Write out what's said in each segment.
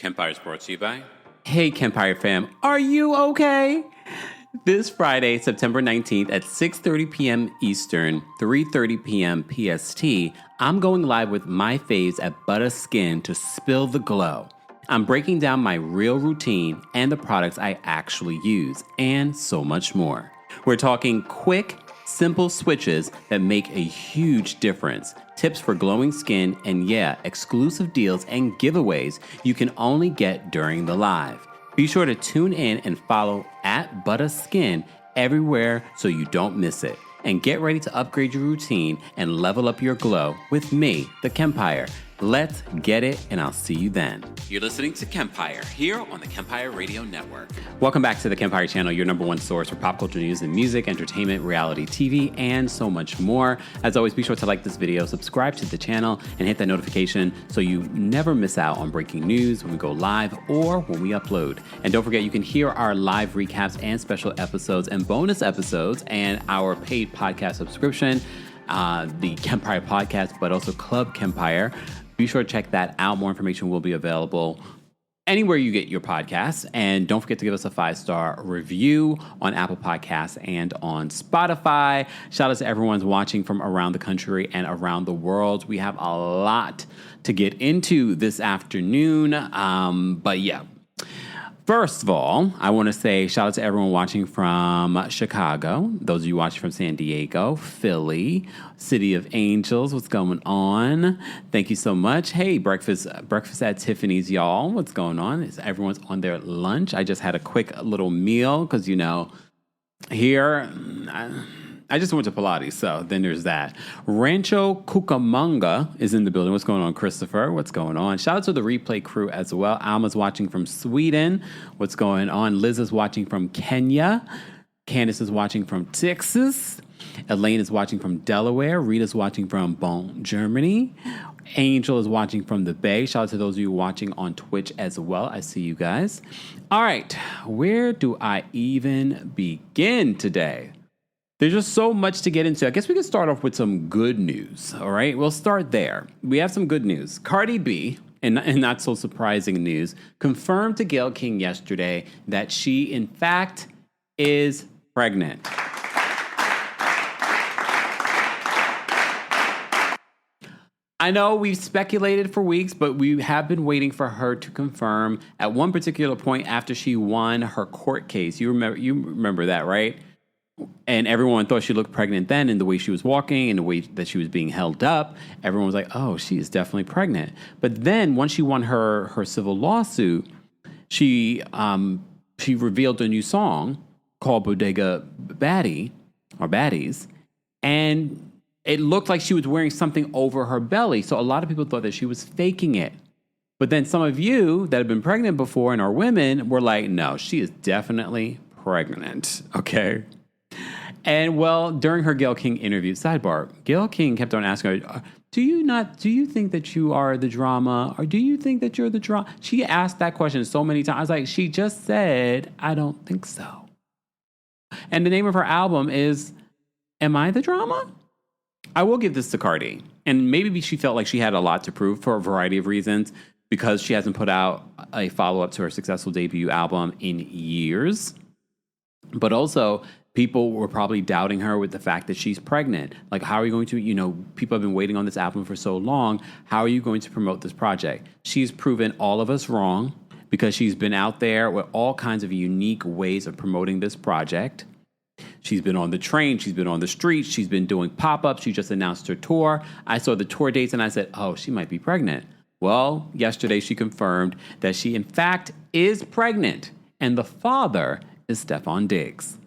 Kempire is brought to you by... Hey, Kempire fam, are you okay? This Friday, September 19th at 6:30 p.m. Eastern, 3:30 p.m. PST, I'm going live with my faves at Butter Skin to spill the glow. I'm breaking down my real routine and the products I actually use, and so much more. We're talking quick, simple switches that make a huge difference, tips for glowing skin, and exclusive deals and giveaways you can only get during the live. Be sure to tune in and follow at Butter Skin everywhere so you don't miss it. And get ready to upgrade your routine and level up your glow with me, TheKempire. Let's get it, and I'll see you then. You're listening to Kempire here on the Kempire Radio Network. Welcome back to the Kempire channel, your number one source for pop culture news and music, entertainment, reality TV, and so much more. As always, be sure to like this video, subscribe to the channel, and hit that notification so you never miss out on breaking news when we go live or when we upload. And don't forget, you can hear our live recaps and special episodes and bonus episodes and our paid podcast subscription, the Kempire Podcast, but also Club Kempire. Be sure to check that out. More information will be available anywhere you get your podcasts. And don't forget to give us a 5-star review on Apple Podcasts and on Spotify. Shout out to everyone watching from around the country and around the world. We have a lot to get into this afternoon. First of all, I want to say shout out to everyone watching from Chicago, those of you watching from San Diego, Philly, City of Angels, what's going on? Thank you so much. Hey, breakfast at Tiffany's, y'all. What's going on? Everyone's on their lunch. I just had a quick little meal because, here... I just went to Pilates, so then there's that. Rancho Cucamonga is in the building. What's going on, Christopher? What's going on? Shout out to the replay crew as well. Alma's watching from Sweden. What's going on? Liz is watching from Kenya. Candace is watching from Texas. Elaine is watching from Delaware. Rita's watching from Bonn, Germany. Angel is watching from the Bay. Shout out to those of you watching on Twitch as well. I see you guys. All right, where do I even begin today? There's just so much to get into. I guess we can start off with some good news, all right? We'll start there. We have some good news. Cardi B, and not so surprising news, confirmed to Gayle King yesterday that she, in fact, is pregnant. I know we've speculated for weeks, but we have been waiting for her to confirm at one particular point after she won her court case. You remember that, right? And everyone thought she looked pregnant then in the way she was walking and the way that she was being held up. Everyone was like, oh, she is definitely pregnant. But then once she won her civil lawsuit, she revealed a new song called Bodega Baddie, or Baddies. And it looked like she was wearing something over her belly. So a lot of people thought that she was faking it. But then some of you that have been pregnant before and are women were like, no, she is definitely pregnant. Okay. And well, during her Gayle King interview, sidebar, Gayle King kept on asking her, do you think that you are the drama? Or do you think that you're the drama? She asked that question so many times. I was like, she just said, I don't think so. And the name of her album is, Am I the Drama? I will give this to Cardi. And maybe she felt like she had a lot to prove for a variety of reasons because she hasn't put out a follow-up to her successful debut album in years. But also, people were probably doubting her with the fact that she's pregnant. Like, how are you going to, people have been waiting on this album for so long. How are you going to promote this project? She's proven all of us wrong because she's been out there with all kinds of unique ways of promoting this project. She's been on the train. She's been on the streets. She's been doing pop-ups. She just announced her tour. I saw the tour dates and I said, oh, she might be pregnant. Well, yesterday she confirmed that she, in fact, is pregnant. And the father is Stefon Diggs.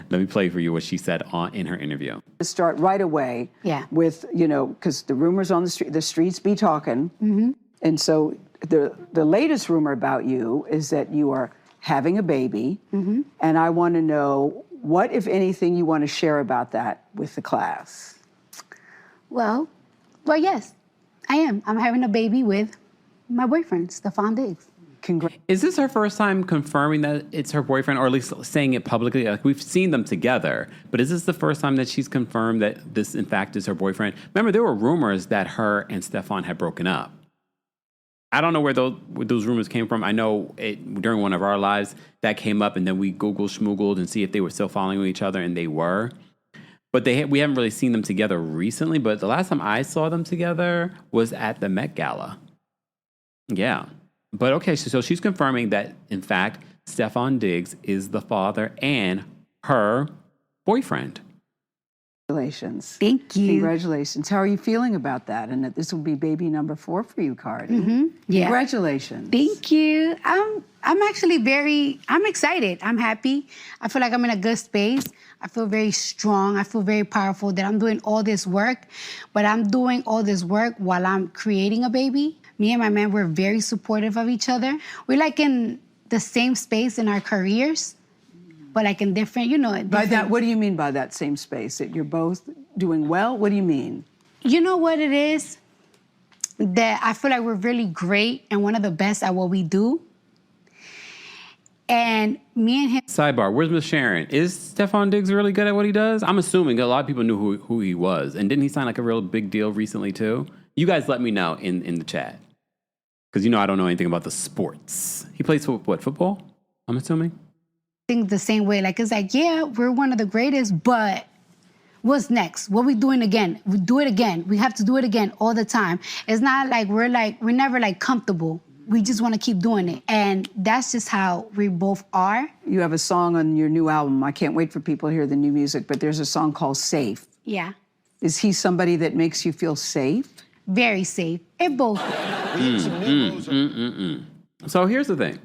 Let me play for you what she said in her interview. Start right away with, because the rumors on the streets be talking. Mm-hmm. And so the latest rumor about you is that you are having a baby. Mm-hmm. And I want to know what, if anything, you want to share about that with the class. Well, yes, I am. I'm having a baby with my boyfriend, Stefon Diggs. Is this her first time confirming that it's her boyfriend, or at least saying it publicly? Like, we've seen them together, but is this the first time that she's confirmed that this, in fact, is her boyfriend? Remember, there were rumors that her and Stefon had broken up. I don't know where those rumors came from. I know during one of our lives that came up, and then we Googled, schmoogled, and see if they were still following each other, and they were. But we haven't really seen them together recently. But the last time I saw them together was at the Met Gala. Yeah. But okay, so she's confirming that, in fact, Stefan Diggs is the father and her boyfriend. Congratulations. Thank you. Congratulations. How are you feeling about that? And that this will be baby number 4 for you, Cardi. Yeah. Congratulations. Thank you. I'm actually I'm excited. I'm happy. I feel like I'm in a good space. I feel very strong. I feel very powerful that I'm doing all this work, but I'm doing all this work while I'm creating a baby. Me and my man, we're very supportive of each other. We're like in the same space in our careers, but like in different, By that, what do you mean by that same space? That you're both doing well? What do you mean? You know what it is? That I feel like we're really great and one of the best at what we do. And me and him... Sidebar, where's Miss Sharon? Is Stefan Diggs really good at what he does? I'm assuming a lot of people knew who he was. And didn't he sign like a real big deal recently too? You guys let me know in the chat. Because I don't know anything about the sports. He plays football? I'm assuming? Think the same way. Like, it's like, yeah, we're one of the greatest, but what's next? What we doing again? We do it again. We have to do it again all the time. It's not like we're never like comfortable. We just want to keep doing it. And that's just how we both are. You have a song on your new album. I can't wait for people to hear the new music, but there's a song called Safe. Yeah. Is he somebody that makes you feel safe? Very safe. It both. So here's the thing.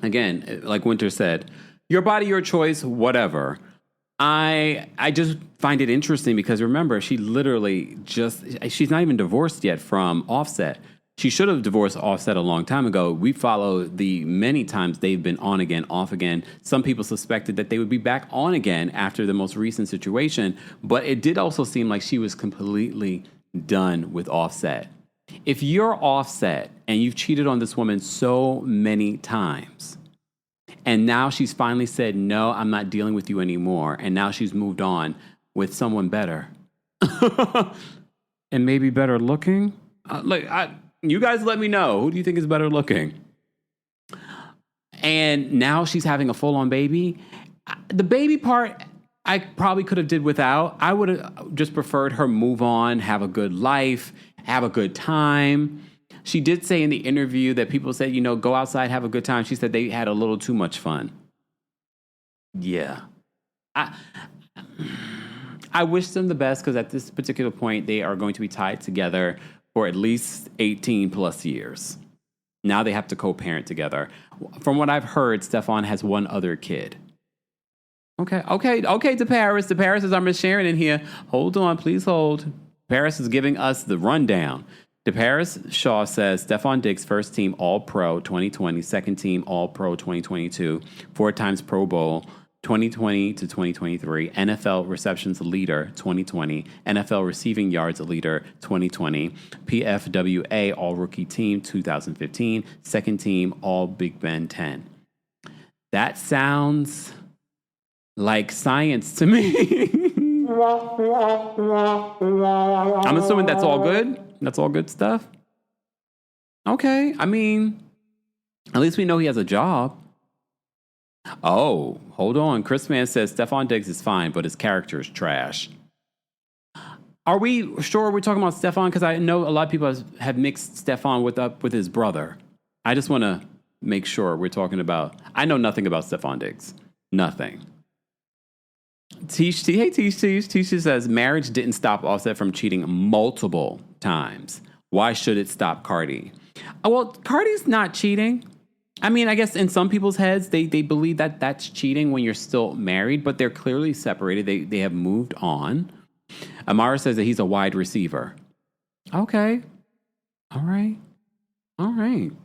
Again, like Winter said, your body, your choice, whatever. I just find it interesting because remember, she's not even divorced yet from Offset. She should have divorced Offset a long time ago. We follow the many times they've been on again, off again. Some people suspected that they would be back on again after the most recent situation, but it did also seem like she was completely done with Offset. If you're Offset and you've cheated on this woman so many times, and now she's finally said, no, I'm not dealing with you anymore, and now she's moved on with someone better, and maybe better looking, you guys let me know. Who do you think is better looking? And now she's having a full-on baby. The baby part, I probably could have did without. I would have just preferred her move on, have a good life, have a good time. She did say in the interview that people said, go outside, have a good time. She said they had a little too much fun. Yeah. I wish them the best because at this particular point, they are going to be tied together for at least 18 plus years. Now they have to co-parent together. From what I've heard, Stefan has one other kid. Okay, to Paris. To Paris is our Miss Sharon in here. Hold on, please hold. Paris is giving us the rundown. To Paris, Shaw says, Stefan Diggs, first team All-Pro 2020, second team All-Pro 2022, 4 times Pro Bowl 2020 to 2023, NFL receptions leader 2020, NFL receiving yards leader 2020, PFWA All-Rookie Team 2015, second team All-Big Ben 10. That sounds like science to me. I'm assuming that's all good. That's all good stuff. Okay. I mean, at least we know he has a job. Oh, hold on. Chris Man says Stefan Diggs is fine, but his character is trash. Are we sure we're talking about Stefan? Because I know a lot of people have mixed Stefan with his brother. I just want to make sure we're talking about... I know nothing about Stefan Diggs. Nothing. Tisha says, marriage didn't stop Offset from cheating multiple times. Why should it stop Cardi? Well, Cardi's not cheating. I mean, I guess in some people's heads, they believe that that's cheating when you're still married, but they're clearly separated. They have moved on. Amara says that he's a wide receiver. Okay. All right. I'm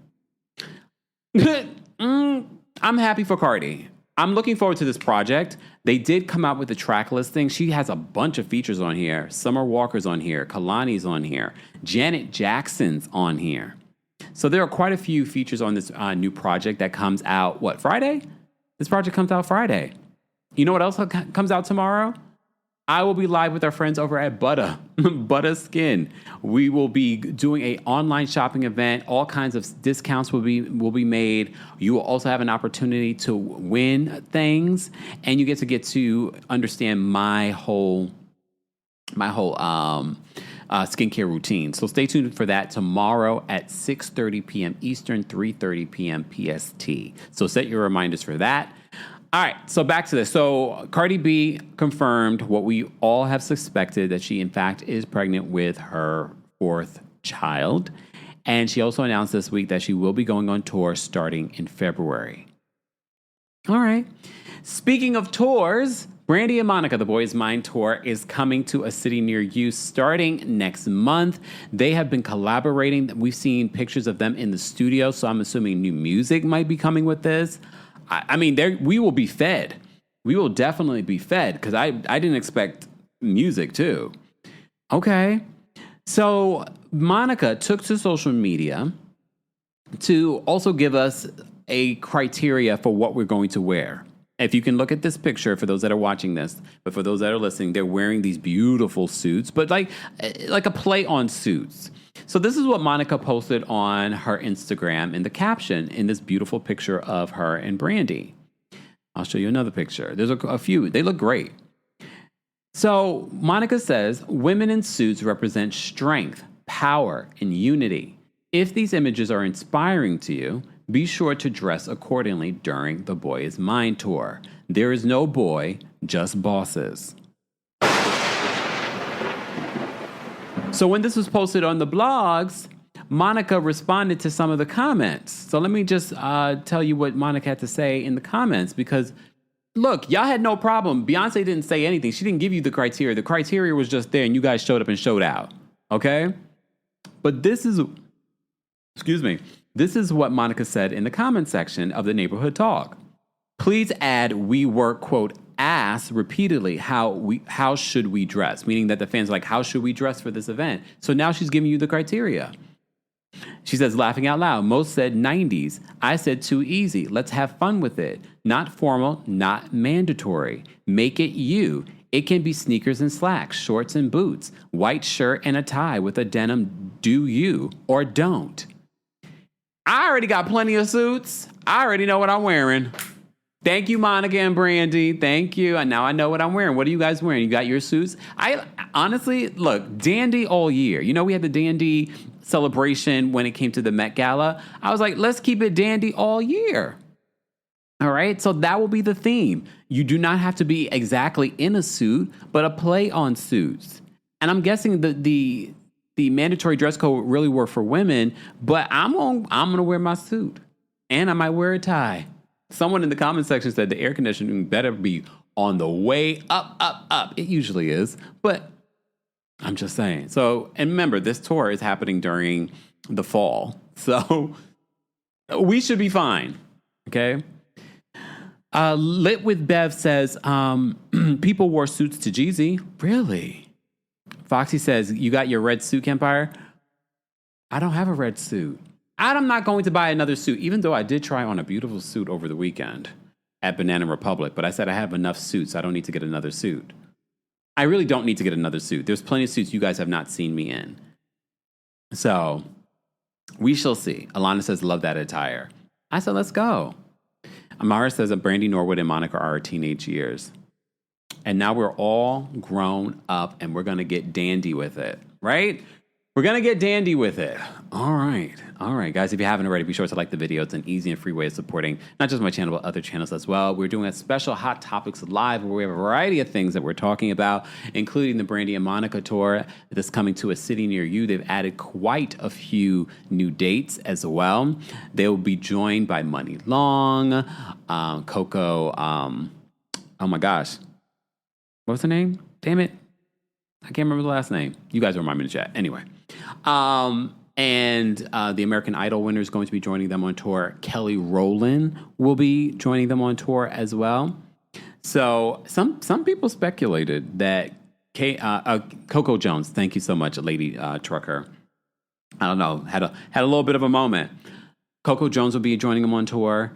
happy for Cardi. I'm looking forward to this project. They did come out with the track listing. She has a bunch of features on here. Summer Walker's on here. Kalani's on here. Janet Jackson's on here. So there are quite a few features on this new project that comes out, Friday? This project comes out Friday. You know what else comes out tomorrow? I will be live with our friends over at Butter Skin. We will be doing an online shopping event. All kinds of discounts will be made. You will also have an opportunity to win things, and you get to understand my whole skincare routine. So stay tuned for that tomorrow at 6:30 p.m. Eastern, 3:30 p.m. PST. So set your reminders for that. All right, so back to this. So Cardi B confirmed what we all have suspected, that she, in fact, is pregnant with her 4th child. And she also announced this week that she will be going on tour starting in February. All right. Speaking of tours, Brandy and Monica, The Boy Is Mine tour, is coming to a city near you starting next month. They have been collaborating. We've seen pictures of them in the studio, so I'm assuming new music might be coming with this. I mean, we will be fed. We will definitely be fed, because I didn't expect music too. Okay. So Monica took to social media to also give us a criteria for what we're going to wear. If you can look at this picture, for those that are watching this, but for those that are listening, they're wearing these beautiful suits, but like a play on suits. So this is what Monica posted on her Instagram in the caption, in this beautiful picture of her and Brandy. I'll show you another picture. There's a few. They look great. So Monica says, women in suits represent strength, power, and unity. If these images are inspiring to you, be sure to dress accordingly during the Boy Is Mine tour. There is no boy, just bosses. So when this was posted on the blogs, Monica responded to some of the comments. So let me just tell you what Monica had to say in the comments, because look, y'all had no problem. Beyonce didn't say anything. She didn't give you the criteria. The criteria was just there, and you guys showed up and showed out. Okay? But this is what Monica said in the comment section of the Neighborhood Talk. Please add "we work," quote, ass repeatedly. How should we dress? Meaning that the fans are like, how should we dress for this event? So now she's giving you the criteria. She says, laughing out loud, most said 90s. I said too easy. Let's have fun with it. Not formal, not mandatory. Make it you. It can be sneakers and slacks, shorts and boots, white shirt and a tie with a denim. Do you or don't? I already got plenty of suits. I already know what I'm wearing. Thank you, Monica and Brandy. Thank you. And now I know what I'm wearing. What are you guys wearing? You got your suits? I honestly, look, dandy all year. You know, we had the dandy celebration when it came to the Met Gala. I was like, let's keep it dandy all year. All right. So that will be the theme. You do not have to be exactly in a suit, but a play on suits. And I'm guessing the mandatory dress code really work for women, but I'm gonna wear my suit, and I might wear a tie. Someone in the comment section said the air conditioning better be on the way up, up, up. It usually is, but I'm just saying. So, and remember, this tour is happening during the fall, so we should be fine. Okay. Lit with Bev says, people wore suits to Jeezy. Really? Foxy says, you got your red suit, Kempire? I don't have a red suit. I'm not going to buy another suit, even though I did try on a beautiful suit over the weekend at Banana Republic. But I said I have enough suits. I don't need to get another suit. I really don't need to get another suit. There's plenty of suits you guys have not seen me in. So we shall see. Alana says, love that attire. I said, let's go. Amara says that Brandy Norwood and Monica are our teenage years. And now we're all grown up and we're going to get dandy with it, right? We're going to get dandy with it. All right. All right, guys, if you haven't already, be sure to like the video. It's an easy and free way of supporting not just my channel, but other channels as well. We're doing a special Hot Topics Live where we have a variety of things that we're talking about, including the Brandy and Monica tour that's coming to a city near you. They've added quite a few new dates as well. They will be joined by Money Long, Coco, oh my gosh. What's her name? Damn it. I can't remember the last name. You guys will remind me in the chat. Anyway. And the American Idol winner is going to be joining them on tour. Kelly Rowland will be joining them on tour as well. So some people speculated that Coco Jones, thank you so much, Lady Trucker. I don't know, had a little bit of a moment. Coco Jones will be joining them on tour.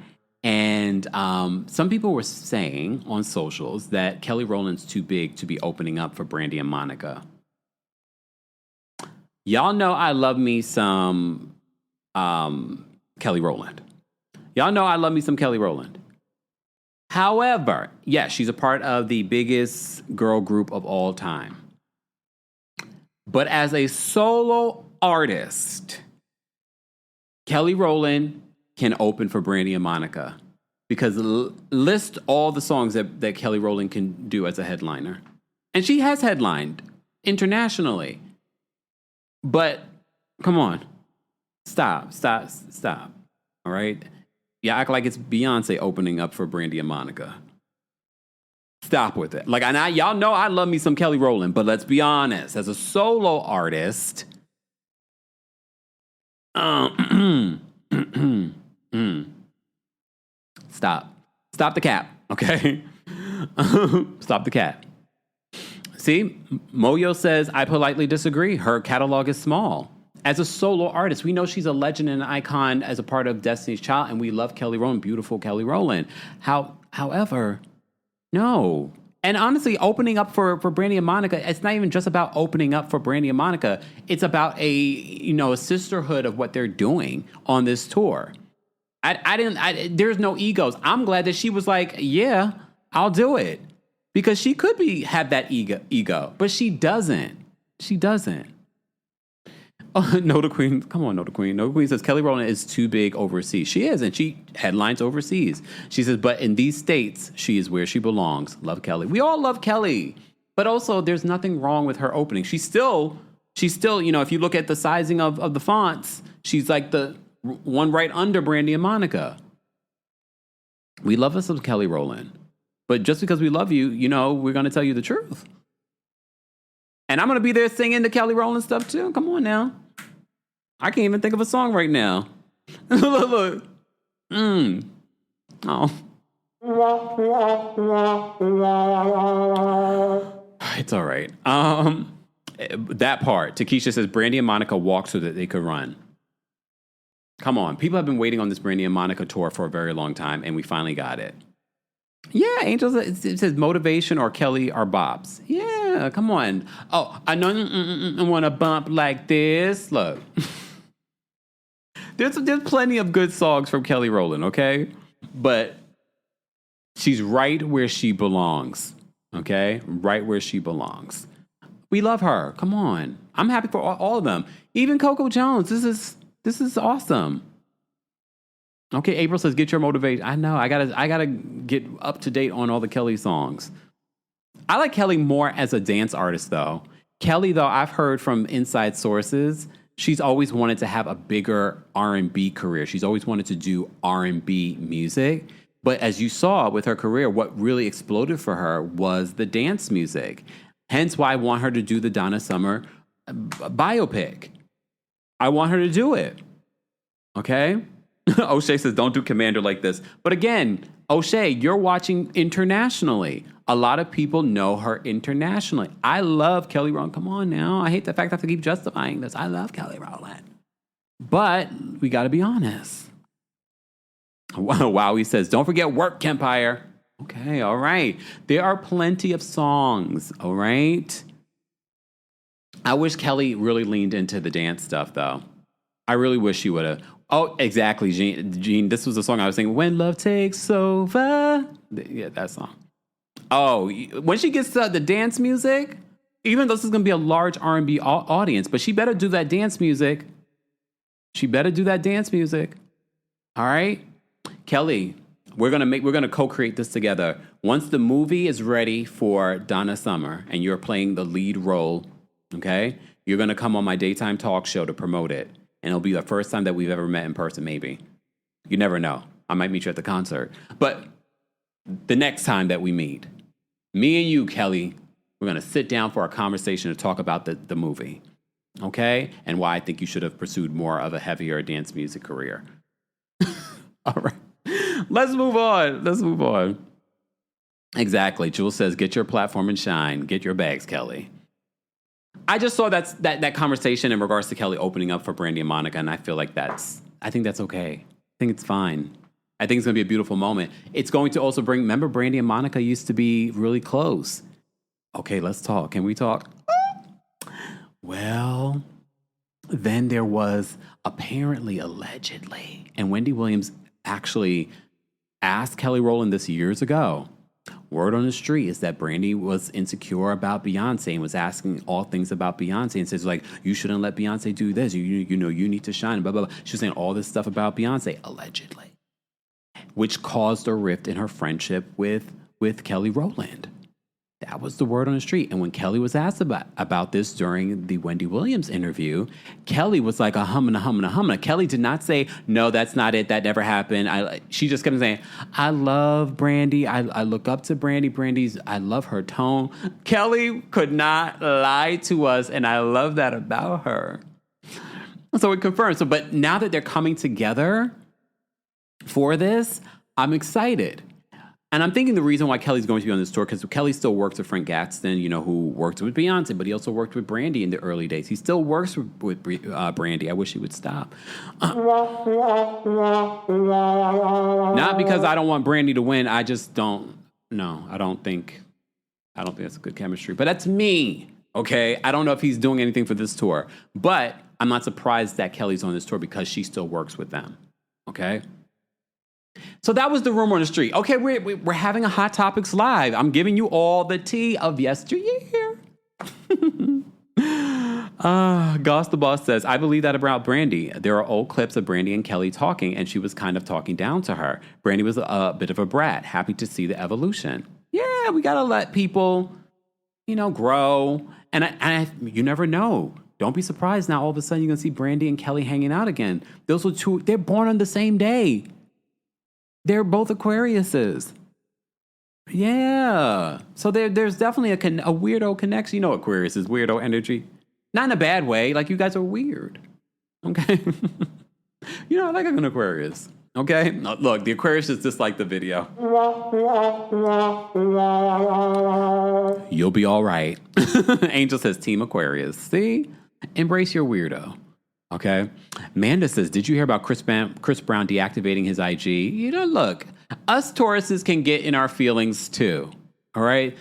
And some people were saying on socials that Kelly Rowland's too big to be opening up for Brandy and Monica. Y'all know I love me some Kelly Rowland. Y'all know I love me some Kelly Rowland. However, yes, she's a part of the biggest girl group of all time. But as a solo artist, Kelly Rowland can open for Brandy and Monica. Because list all the songs that Kelly Rowland can do as a headliner. And she has headlined internationally. But, come on. Stop. All right? You act like it's Beyonce opening up for Brandy and Monica. Stop with it. Like, y'all know I love me some Kelly Rowland, but let's be honest. As a solo artist, Stop the cap, okay? Stop the cap. See, Moyo says, I politely disagree. Her catalog is small. As a solo artist, we know she's a legend and an icon as a part of Destiny's Child, and we love Kelly Rowland, beautiful Kelly Rowland. However, no. And honestly, opening up for Brandy and Monica, it's not even just about opening up for Brandy and Monica. It's about a sisterhood of what they're doing on this tour. There's no egos. I'm glad that she was like, yeah, I'll do it. Because she could have that ego, but she doesn't. She doesn't. Oh, No the Queen. Come on, No the Queen. No the Queen says Kelly Rowland is too big overseas. She is, and she headlines overseas. She says, but in these states, she is where she belongs. Love Kelly. We all love Kelly. But also, there's nothing wrong with her opening. She's still, if you look at the sizing of the fonts, she's like the one right under Brandy and Monica. We love us some Kelly Rowland. But just because we love you, we're going to tell you the truth. And I'm going to be there singing the Kelly Rowland stuff too. Come on now. I can't even think of a song right now. Look. Oh. It's all right. That part. Takesha says Brandy and Monica walked so that they could run. Come on. People have been waiting on this Brandy and Monica tour for a very long time, and we finally got it. Yeah, Angel, it says motivation or Kelly or bops. Yeah, come on. Oh, I know I want to bump like this. Look. There's plenty of good songs from Kelly Rowland, okay? But she's right where she belongs, okay? Right where she belongs. We love her. Come on. I'm happy for all of them. Even Coco Jones. This is awesome. Okay, April says, get your motivation. I know. I gotta get up to date on all the Kelly songs. I like Kelly more as a dance artist, though. Kelly, though, I've heard from inside sources, she's always wanted to have a bigger R&B career. She's always wanted to do R&B music. But as you saw with her career, what really exploded for her was the dance music. Hence why I want her to do the Donna Summer biopic. I want her to do it. Okay? O'Shea says, don't do Commander like this. But again, O'Shea, you're watching internationally. A lot of people know her internationally. I love Kelly Rowland. Come on now. I hate the fact I have to keep justifying this. I love Kelly Rowland. But we got to be honest. Wow, he says, don't forget work, Kempire. Okay, all right. There are plenty of songs, all right? I wish Kelly really leaned into the dance stuff, though. I really wish she would have. Oh, exactly, Gene. This was a song I was singing. When Love Takes Over. Yeah, that song. Oh, when she gets to the dance music, even though this is going to be a large R&B audience, but she better do that dance music. All right? Kelly, we're going to co-create this together. Once the movie is ready for Donna Summer and you're playing the lead role, okay? You're going to come on my daytime talk show to promote it. And it'll be the first time that we've ever met in person, maybe. You never know. I might meet you at the concert. But the next time that we meet, me and you, Kelly, we're going to sit down for a conversation to talk about the movie. Okay? And why I think you should have pursued more of a heavier dance music career. All right. Let's move on. Exactly. Jules says, get your platform and shine. Get your bags, Kelly. I just saw that conversation in regards to Kelly opening up for Brandy and Monica, and I feel like I think that's okay. I think it's fine. I think it's going to be a beautiful moment. It's going to also bring, remember Brandy and Monica used to be really close. Okay, let's talk. Can we talk? Well, then there was apparently, allegedly, and Wendy Williams actually asked Kelly Rowland this years ago. Word on the street is that Brandy was insecure about Beyonce and was asking all things about Beyonce and says, like, you shouldn't let Beyonce do this. You know, you need to shine, blah, blah, blah. She was saying all this stuff about Beyonce, allegedly, which caused a rift in her friendship with Kelly Rowland. That was the word on the street. And when Kelly was asked about this during the Wendy Williams interview, Kelly was like a humana. Kelly did not say, no, that's not it. That never happened. She just kept saying, I love Brandy. I look up to Brandy. I love her tone. Kelly could not lie to us, and I love that about her. So it confirms. But now that they're coming together for this, I'm excited. And I'm thinking the reason why Kelly's going to be on this tour, because Kelly still works with Frank Gadsden, you know, who worked with Beyonce, but he also worked with Brandy in the early days. He still works with Brandy. I wish he would stop. Not because I don't want Brandy to win. I just don't. No, I don't think that's a good chemistry. But that's me, okay? I don't know if he's doing anything for this tour. But I'm not surprised that Kelly's on this tour because she still works with them, okay? So that was the rumor on the street. Okay, we're having a Hot Topics Live. I'm giving you all the tea of yesteryear. Goss the Boss says, I believe that about Brandy. There are old clips of Brandy and Kelly talking, and she was kind of talking down to her. Brandy was a bit of a brat. Happy to see the evolution. Yeah, we got to let people, you know, grow. And you never know. Don't be surprised now all of a sudden you're going to see Brandy and Kelly hanging out again. Those were two, they're born on the same day. They're both Aquariuses. Yeah. So there's definitely a weirdo connection. You know Aquarius is weirdo energy. Not in a bad way. Like, you guys are weird. Okay? You know, I like an Aquarius. Okay? Look, the Aquarius is just like the video. You'll be all right. Angel says Team Aquarius. See? Embrace your weirdo. Okay. Amanda says, did you hear about Chris Brown deactivating his IG? You know, look, us Tauruses can get in our feelings too. All right.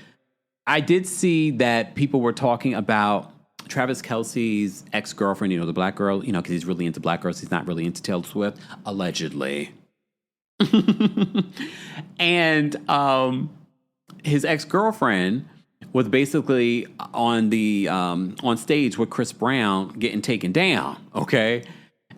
I did see that people were talking about Travis Kelce's ex-girlfriend, you know, the black girl, you know, because he's really into black girls. He's not really into Taylor Swift, allegedly. And his ex-girlfriend was basically on stage with Chris Brown getting taken down, okay?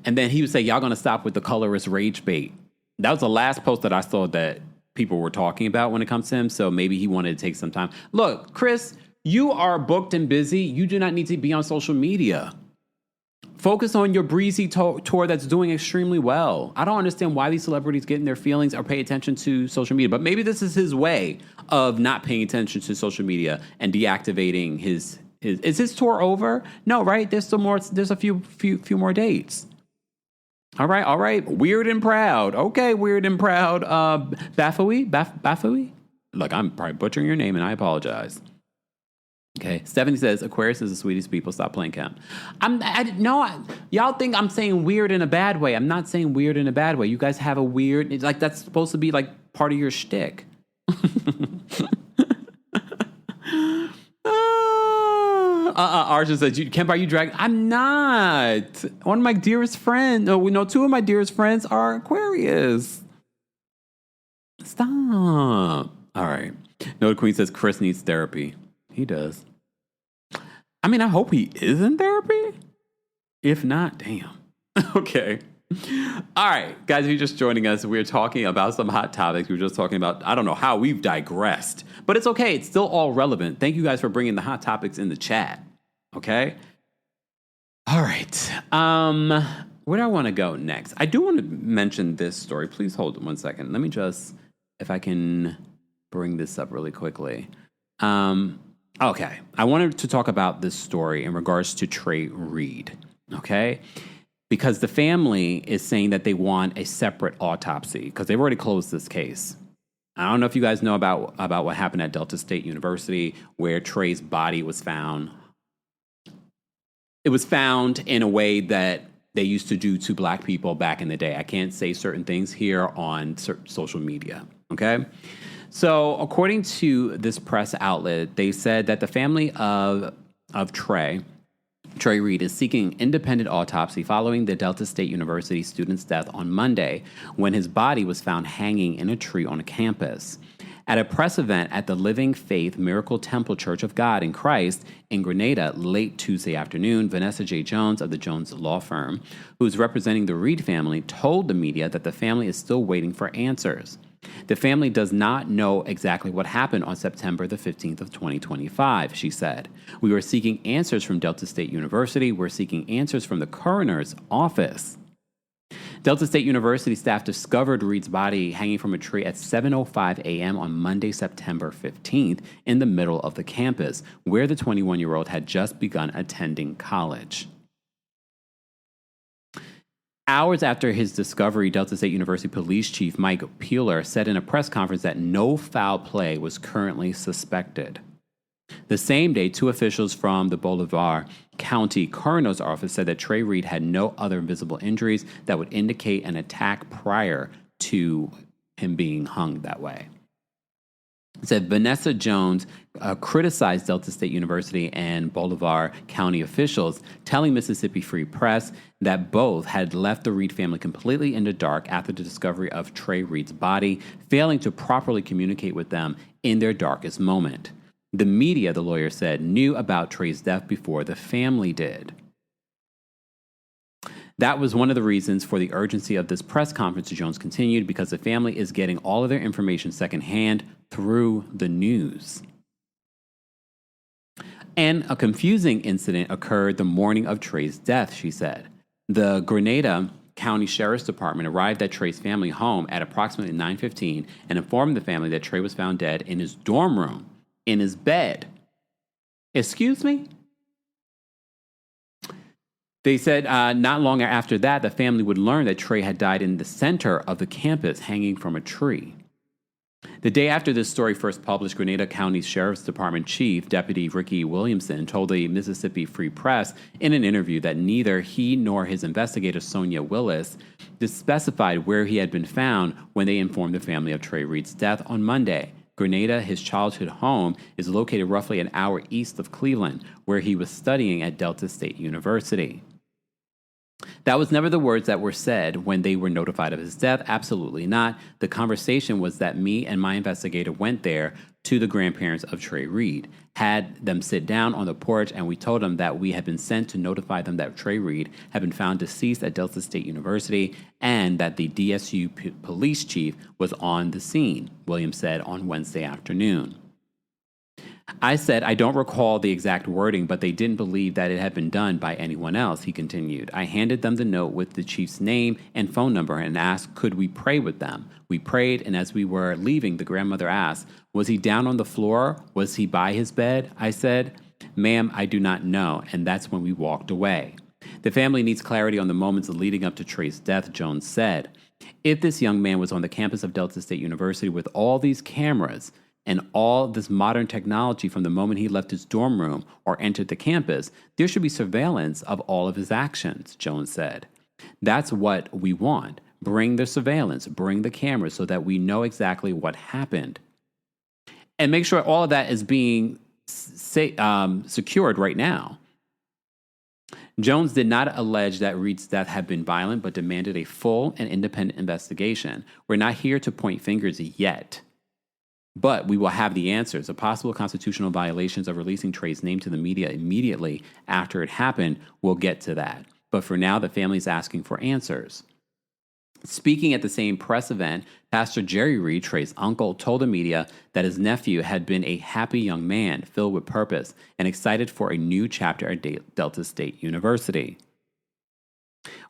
And then he would say, y'all gonna stop with the colorist rage bait. That was the last post that I saw that people were talking about when it comes to him, so maybe he wanted to take some time. Look, Chris, you are booked and busy. You do not need to be on social media. Focus on your breezy tour that's doing extremely well. I don't understand why these celebrities get in their feelings or pay attention to social media, but maybe this is his way of not paying attention to social media and deactivating his. Is his tour over? No, right? There's still more. There's a few more dates. All right. Weird and Proud. Okay, Weird and Proud. Bafui. Look, I'm probably butchering your name, and I apologize. Okay, Stephanie says, Aquarius is the sweetest people. Stop playing Kemp. Y'all think I'm saying weird in a bad way. I'm not saying weird in a bad way. You guys have a weird, it's like that's supposed to be like part of your shtick. Arjun says, Kemp, are you dragging? I'm not. One of my dearest friends, two of my dearest friends are Aquarius. Stop. All right. Noda Queen says, Chris needs therapy. He does. I mean, I hope he is in therapy. If not, damn. Okay. All right, guys, if you're just joining us, we're talking about some hot topics. We were just talking about, I don't know how we've digressed, but it's okay. It's still all relevant. Thank you guys for bringing the hot topics in the chat. Okay. All right. Where do I want to go next? I do want to mention this story. Please hold 1 second. Let me just, if I can bring this up really quickly. Okay, I wanted to talk about this story in regards to Trey Reed, okay? Because the family is saying that they want a separate autopsy because they've already closed this case. I don't know if you guys know about what happened at Delta State University where Trey's body was found. It was found in a way that they used to do to black people back in the day. I can't say certain things here on social media, okay? So according to this press outlet, they said that the family of Trey Reed is seeking independent autopsy following the Delta State University student's death on Monday when his body was found hanging in a tree on a campus. At a press event at the Living Faith Miracle Temple Church of God in Christ in Grenada late Tuesday afternoon, Vanessa J. Jones of the Jones Law Firm, who's representing the Reed family, told the media that the family is still waiting for answers. The family does not know exactly what happened on September the 15th of 2025, she said. We were seeking answers from Delta State University. We're seeking answers from the coroner's office. Delta State University staff discovered Reed's body hanging from a tree at 7:05 a.m. on Monday, September 15th, in the middle of the campus, where the 21-year-old had just begun attending college. Hours after his discovery, Delta State University Police Chief Mike Peeler said in a press conference that no foul play was currently suspected. The same day, two officials from the Bolivar County Coroner's Office said that Trey Reed had no other visible injuries that would indicate an attack prior to him being hung that way. It said Vanessa Jones criticized Delta State University and Bolivar County officials, telling Mississippi Free Press that both had left the Reed family completely in the dark after the discovery of Trey Reed's body, failing to properly communicate with them in their darkest moment. The media, the lawyer said, knew about Trey's death before the family did. That was one of the reasons for the urgency of this press conference, Jones continued, because the family is getting all of their information secondhand through the news. And a confusing incident occurred the morning of Trey's death, she said. The Grenada County Sheriff's Department arrived at Trey's family home at approximately 9:15 and informed the family that Trey was found dead in his dorm room, in his bed. Excuse me? They said not long after that, the family would learn that Trey had died in the center of the campus, hanging from a tree. The day after this story first published, Grenada County Sheriff's Department Chief Deputy Ricky Williamson told the Mississippi Free Press in an interview that neither he nor his investigator, Sonia Willis, specified where he had been found when they informed the family of Trey Reed's death on Monday. Grenada, his childhood home, is located roughly an hour east of Cleveland, where he was studying at Delta State University. That was never the words that were said when they were notified of his death. Absolutely not. The conversation was that me and my investigator went there to the grandparents of Trey Reed, had them sit down on the porch, and we told them that we had been sent to notify them that Trey Reed had been found deceased at Delta State University and that the DSU police chief was on the scene, Williams said on Wednesday afternoon. I said, I don't recall the exact wording, but they didn't believe that it had been done by anyone else, he continued. I handed them the note with the chief's name and phone number and asked, could we pray with them? We prayed, and as we were leaving, the grandmother asked, was he down on the floor? Was he by his bed? I said, ma'am, I do not know, and that's when we walked away. The family needs clarity on the moments leading up to Trey's death, Jones said. If this young man was on the campus of Delta State University with all these cameras, and all this modern technology from the moment he left his dorm room or entered the campus, there should be surveillance of all of his actions, Jones said. That's what we want. Bring the surveillance, bring the cameras so that we know exactly what happened. And make sure all of that is being secured right now. Jones did not allege that Reed's death had been violent, but demanded a full and independent investigation. We're not here to point fingers yet. But we will have the answers. The possible constitutional violations of releasing Trey's name to the media immediately after it happened, we'll get to that. But for now, the family's asking for answers. Speaking at the same press event, Pastor Jerry Reed, Trey's uncle, told the media that his nephew had been a happy young man filled with purpose and excited for a new chapter at Delta State University.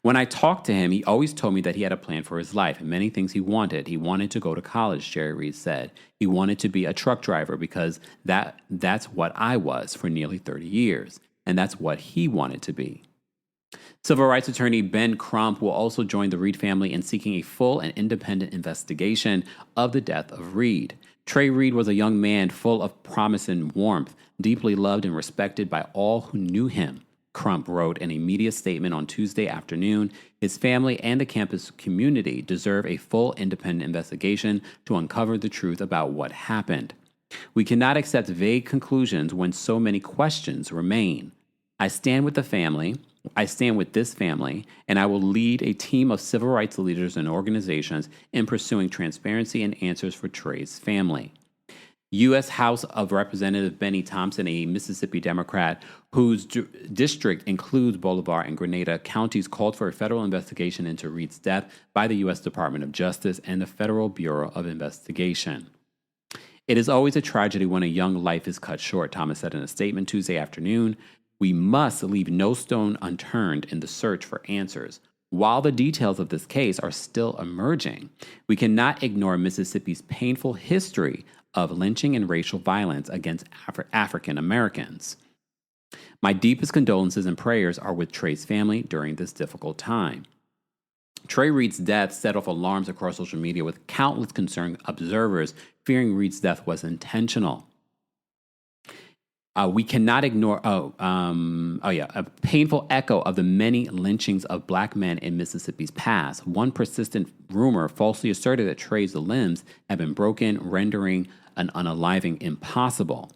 When I talked to him, he always told me that he had a plan for his life and many things he wanted. He wanted to go to college, Jerry Reed said. He wanted to be a truck driver because that's what I was for nearly 30 years, and that's what he wanted to be. Civil rights attorney Ben Crump will also join the Reed family in seeking a full and independent investigation of the death of Reed. Trey Reed was a young man full of promise and warmth, deeply loved and respected by all who knew him. Crump wrote in a media statement on Tuesday afternoon, his family and the campus community deserve a full independent investigation to uncover the truth about what happened. We cannot accept vague conclusions when so many questions remain. I stand with this family, and I will lead a team of civil rights leaders and organizations in pursuing transparency and answers for Trey's family. U.S. House of Representative Benny Thompson, a Mississippi Democrat whose district includes Bolivar and Grenada counties, called for a federal investigation into Reed's death by the U.S. Department of Justice and the Federal Bureau of Investigation. It is always a tragedy when a young life is cut short, Thomas said in a statement Tuesday afternoon. We must leave no stone unturned in the search for answers. While the details of this case are still emerging, we cannot ignore Mississippi's painful history of lynching and racial violence against African Americans. My deepest condolences and prayers are with Trey's family during this difficult time. Trey Reed's death set off alarms across social media, with countless concerned observers fearing Reed's death was intentional. We cannot ignore a painful echo of the many lynchings of black men in Mississippi's past. One persistent rumor falsely asserted that Trey's limbs had been broken, rendering an unaliving impossible.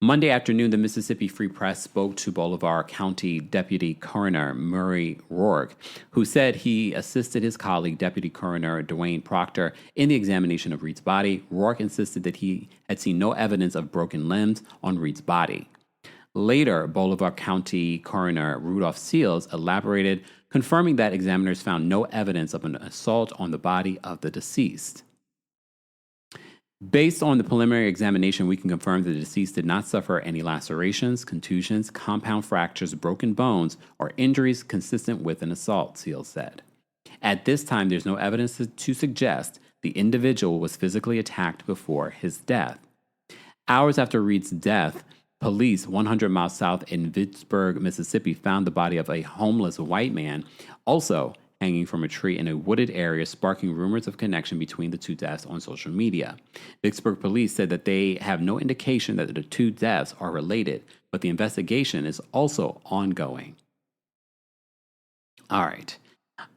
Monday afternoon, the Mississippi Free Press spoke to Bolivar County Deputy Coroner Murray Rourke, who said he assisted his colleague, Deputy Coroner Dwayne Proctor, in the examination of Reed's body. Rourke insisted that he had seen no evidence of broken limbs on Reed's body. Later, Bolivar County Coroner Rudolph Seals elaborated, confirming that examiners found no evidence of an assault on the body of the deceased. Based on the preliminary examination, we can confirm that the deceased did not suffer any lacerations, contusions, compound fractures, broken bones, or injuries consistent with an assault, Seals said. At this time, there's no evidence to suggest the individual was physically attacked before his death. Hours after Reed's death, police 100 miles south in Vicksburg, Mississippi, found the body of a homeless white man, also hanging from a tree in a wooded area, sparking rumors of connection between the two deaths on social media. Vicksburg police said that they have no indication that the two deaths are related, but the investigation is also ongoing. All right.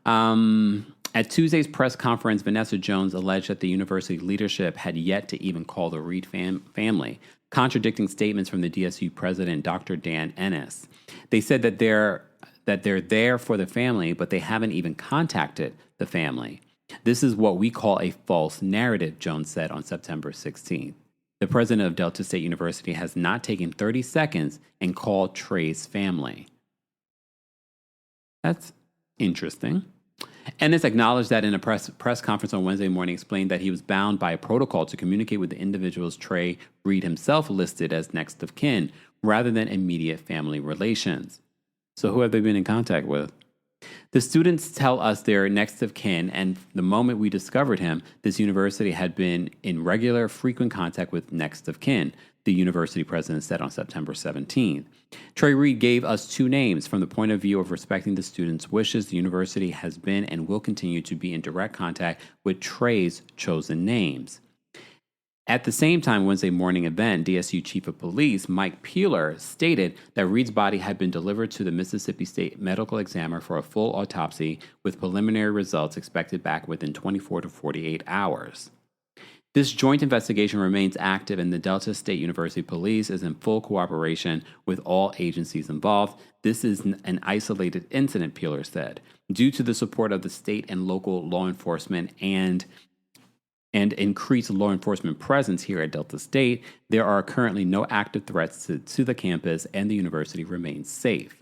At Tuesday's press conference, Vanessa Jones alleged that the university leadership had yet to even call the Reed family, contradicting statements from the DSU president, Dr. Dan Ennis. They said that they're there for the family, but they haven't even contacted the family. This is what we call a false narrative, Jones said on September 16th. The president of Delta State University has not taken 30 seconds and called Trey's family. That's interesting. Ennis acknowledged that in a press conference on Wednesday morning, explained that he was bound by a protocol to communicate with the individuals Trey Reed himself listed as next of kin, rather than immediate family relations. So who have they been in contact with? The students tell us they're next of kin, and the moment we discovered him, this university had been in regular, frequent contact with next of kin, the university president said on September 17th. Trey Reed gave us two names. From the point of view of respecting the students' wishes, the university has been and will continue to be in direct contact with Trey's chosen names. At the same time, Wednesday morning event, DSU Chief of Police Mike Peeler stated that Reed's body had been delivered to the Mississippi State Medical Examiner for a full autopsy, with preliminary results expected back within 24 to 48 hours. This joint investigation remains active, and the Delta State University Police is in full cooperation with all agencies involved. This is an isolated incident, Peeler said. Due to the support of the state and local law enforcement and increased law enforcement presence here at Delta State, there are currently no active threats to the campus, and the university remains safe.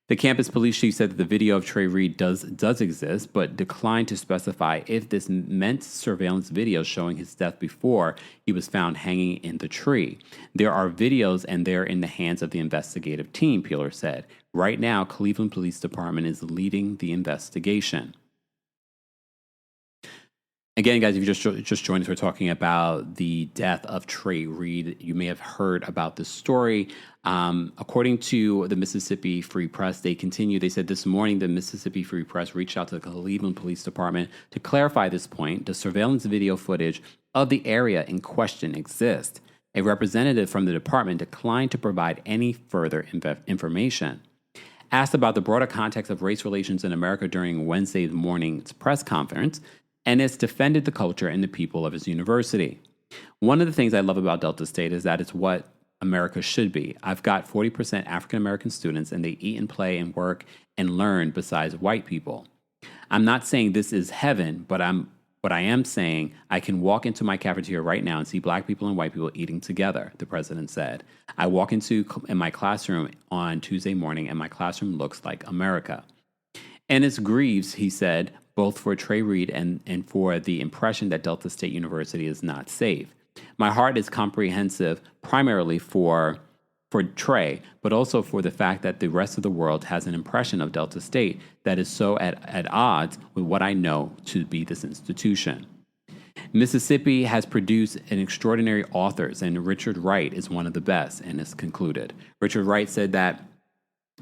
The campus police chief said that the video of Trey Reed does exist, but declined to specify if this meant surveillance videos showing his death before he was found hanging in the tree. There are videos, and they're in the hands of the investigative team, Peeler said. Right now, Cleveland Police Department is leading the investigation. Again, guys, if you just joined us, we're talking about the death of Trey Reed. You may have heard about this story. According to the Mississippi Free Press, they said this morning the Mississippi Free Press reached out to the Cleveland Police Department to clarify this point. The surveillance video footage of the area in question exists. A representative from the department declined to provide any further information. Asked about the broader context of race relations in America during Wednesday morning's press conference, Ennis defended the culture and the people of his university. One of the things I love about Delta State is that it's what America should be. I've got 40% African American students, and they eat and play and work and learn besides white people. I'm not saying this is heaven, but what I am saying, I can walk into my cafeteria right now and see black people and white people eating together, the president said. I walk in my classroom on Tuesday morning, and my classroom looks like America. Ennis grieves, he said, both for Trey Reed and for the impression that Delta State University is not safe. My heart is comprehensive primarily for Trey, but also for the fact that the rest of the world has an impression of Delta State that is so at odds with what I know to be this institution. Mississippi has produced an extraordinary authors, and Richard Wright is one of the best, Ennis concluded. Richard Wright said that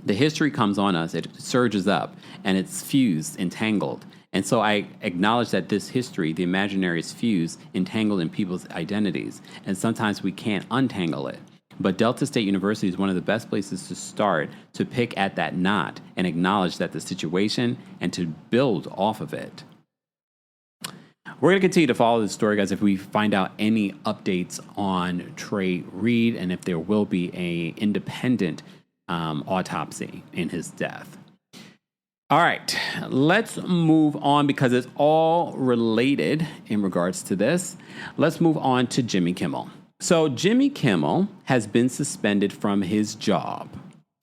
the history comes on us, it surges up, and it's fused, entangled. And so I acknowledge that this history, the imaginary, is fused, entangled in people's identities, and sometimes we can't untangle it. But Delta State University is one of the best places to start to pick at that knot and acknowledge that the situation and to build off of it. We're going to continue to follow this story, guys, if we find out any updates on Trey Reed and if there will be an independent autopsy in his death. All right, let's move on because it's all related in regards to this. Let's move on to Jimmy Kimmel. So Jimmy Kimmel has been suspended from his job.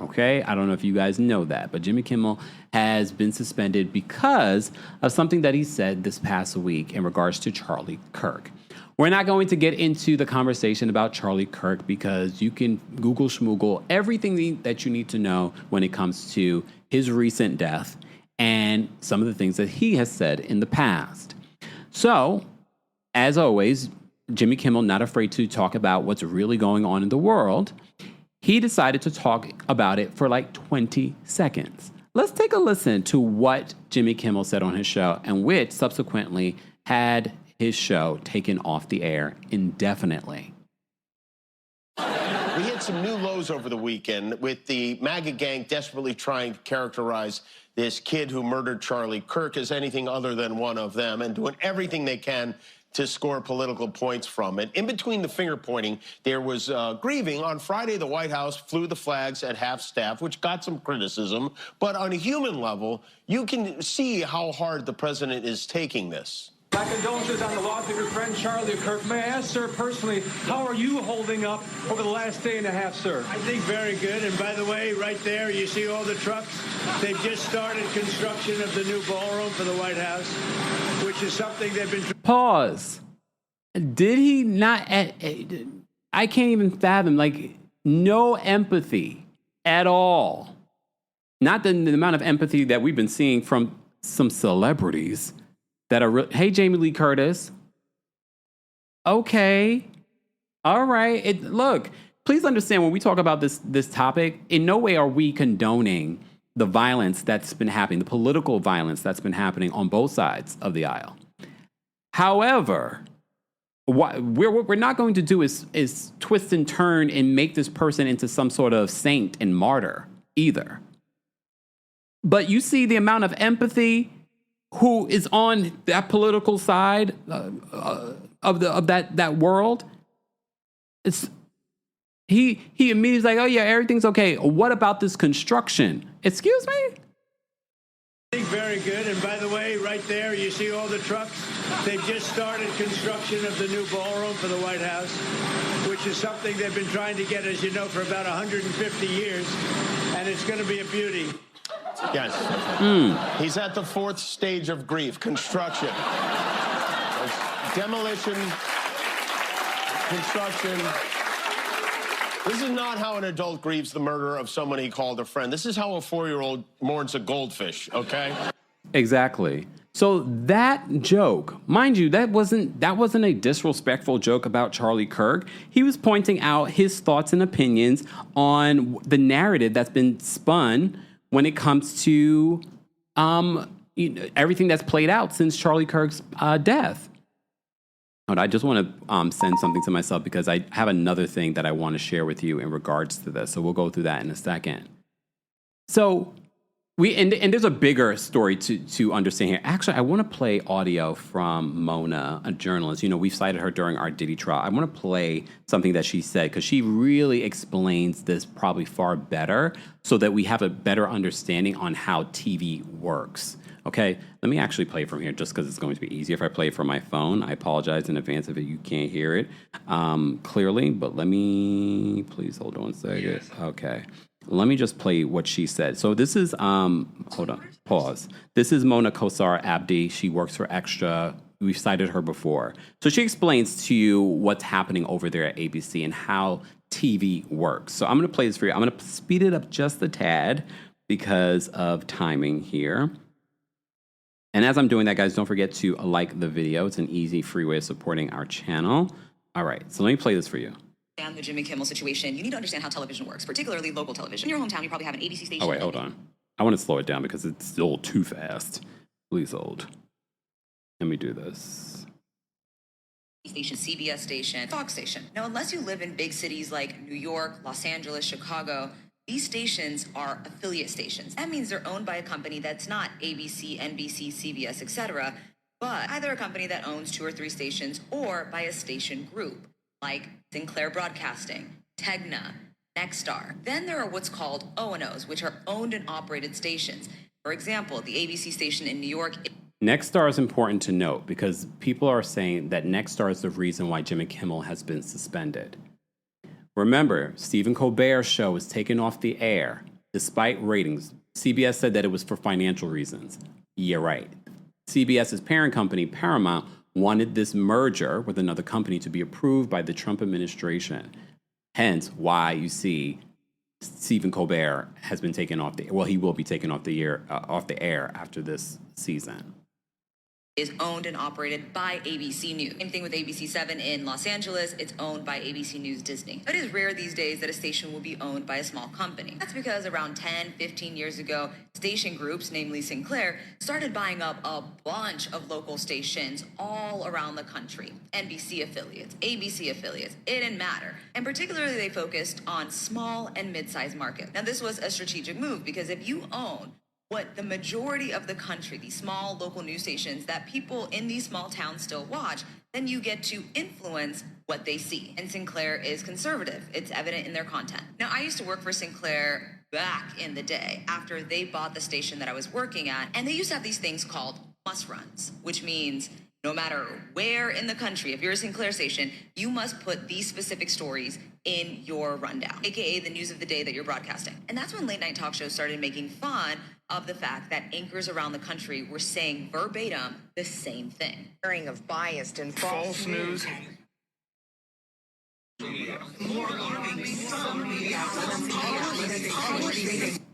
Okay, I don't know if you guys know that, but Jimmy Kimmel has been suspended because of something that he said this past week in regards to Charlie Kirk. We're not going to get into the conversation about Charlie Kirk because you can Google schmoogle everything that you need to know when it comes to his recent death and some of the things that he has said in the past. So, as always, Jimmy Kimmel, not afraid to talk about what's really going on in the world, he decided to talk about it for like 20 seconds. Let's take a listen to what Jimmy Kimmel said on his show, and which subsequently had his show taken off the air indefinitely. We hit some new lows over the weekend with the MAGA gang desperately trying to characterize this kid who murdered Charlie Kirk as anything other than one of them and doing everything they can to score political points from it. In between the finger pointing, there was grieving. On Friday, the White House flew the flags at half-staff, which got some criticism. But on a human level, you can see how hard the president is taking this. My condolences on the loss of your friend Charlie Kirk. May I ask, sir, personally, how are you holding up over the last day and a half, sir? I think very good. And by the way, right there, you see all the trucks? They've just started construction of the new ballroom for the White House, which is something they've been... Pause. Did he not... I can't even fathom, like, no empathy at all. Not the amount of empathy that we've been seeing from some celebrities that are, hey, Jamie Lee Curtis. Okay. All right. Look, please understand when we talk about this topic, in no way are we condoning the violence that's been happening, the political violence that's been happening on both sides of the aisle. However, what we're not going to do is twist and turn and make this person into some sort of saint and martyr either. But you see the amount of empathy who is on that political side of that world. He immediately like, oh yeah, everything's okay. What about this construction? Excuse me? I think very good. And by the way, right there, you see all the trucks? They've just started construction of the new ballroom for the White House, which is something they've been trying to get, as you know, for about 150 years. And it's going to be a beauty. Yes. He's at the fourth stage of grief, construction. Demolition, construction. This is not how an adult grieves the murder of someone he called a friend. This is how a 4-year-old mourns a goldfish, okay? Exactly. So that joke, mind you, that wasn't a disrespectful joke about Charlie Kirk. He was pointing out his thoughts and opinions on the narrative that's been spun when it comes to everything that's played out since Charlie Kirk's death. I just want to send something to myself because I have another thing that I want to share with you in regards to this. So we'll go through that in a second. So and there's a bigger story to understand here. Actually, I want to play audio from Mona, a journalist. You know, we've cited her during our Diddy trial. I want to play something that she said because she really explains this probably far better so that we have a better understanding on how TV works. Okay, let me actually play from here just because it's going to be easier if I play it from my phone. I apologize in advance if you can't hear it clearly, but let me, please hold on a second. Yes. Okay, let me just play what she said. So this is, hold on, pause. This is Mona Kosar Abdi. She works for Extra. We've cited her before. So she explains to you what's happening over there at ABC and how TV works. So I'm going to play this for you. I'm going to speed it up just a tad because of timing here. And as I'm doing that, guys, don't forget to like the video. It's an easy, free way of supporting our channel. All right, so let me play this for you. And the Jimmy Kimmel situation, you need to understand how television works, particularly local television. In your hometown, you probably have an ABC station. Oh, wait, hold on. I want to slow it down because it's still too fast. Please hold. Let me do this. Station, CBS station, Fox station. Now, unless you live in big cities like New York, Los Angeles, Chicago, these stations are affiliate stations. That means they're owned by a company that's not ABC, NBC, CBS, etc., but either a company that owns 2 or 3 stations or by a station group, like Sinclair Broadcasting, Tegna, Nexstar. Then there are what's called O&Os, which are owned and operated stations. For example, the ABC station in New York. Nexstar is important to note because people are saying that Nexstar is the reason why Jimmy Kimmel has been suspended. Remember, Stephen Colbert's show was taken off the air despite ratings. CBS said that it was for financial reasons. Yeah, right. CBS's parent company, Paramount, wanted this merger with another company to be approved by the Trump administration. Hence why you see Stephen Colbert has been taken off the, well, he will be taken off the air after this season. Is owned and operated by ABC News. Same thing with ABC7 in Los Angeles. It's owned by ABC News Disney. It is rare these days that a station will be owned by a small company. That's because around 10, 15 years ago, station groups, namely Sinclair, started buying up a bunch of local stations all around the country. NBC affiliates, ABC affiliates, it didn't matter. And particularly they focused on small and mid-sized markets. Now this was a strategic move because if you own what the majority of the country, these small local news stations that people in these small towns still watch, then you get to influence what they see. And Sinclair is conservative. It's evident in their content. Now, I used to work for Sinclair back in the day after they bought the station that I was working at, and they used to have these things called must-runs, which means no matter where in the country, if you're a Sinclair station, you must put these specific stories in your rundown, aka the news of the day that you're broadcasting. And that's when late night talk shows started making fun of the fact that anchors around the country were saying verbatim the same thing. Hearing of biased and false news.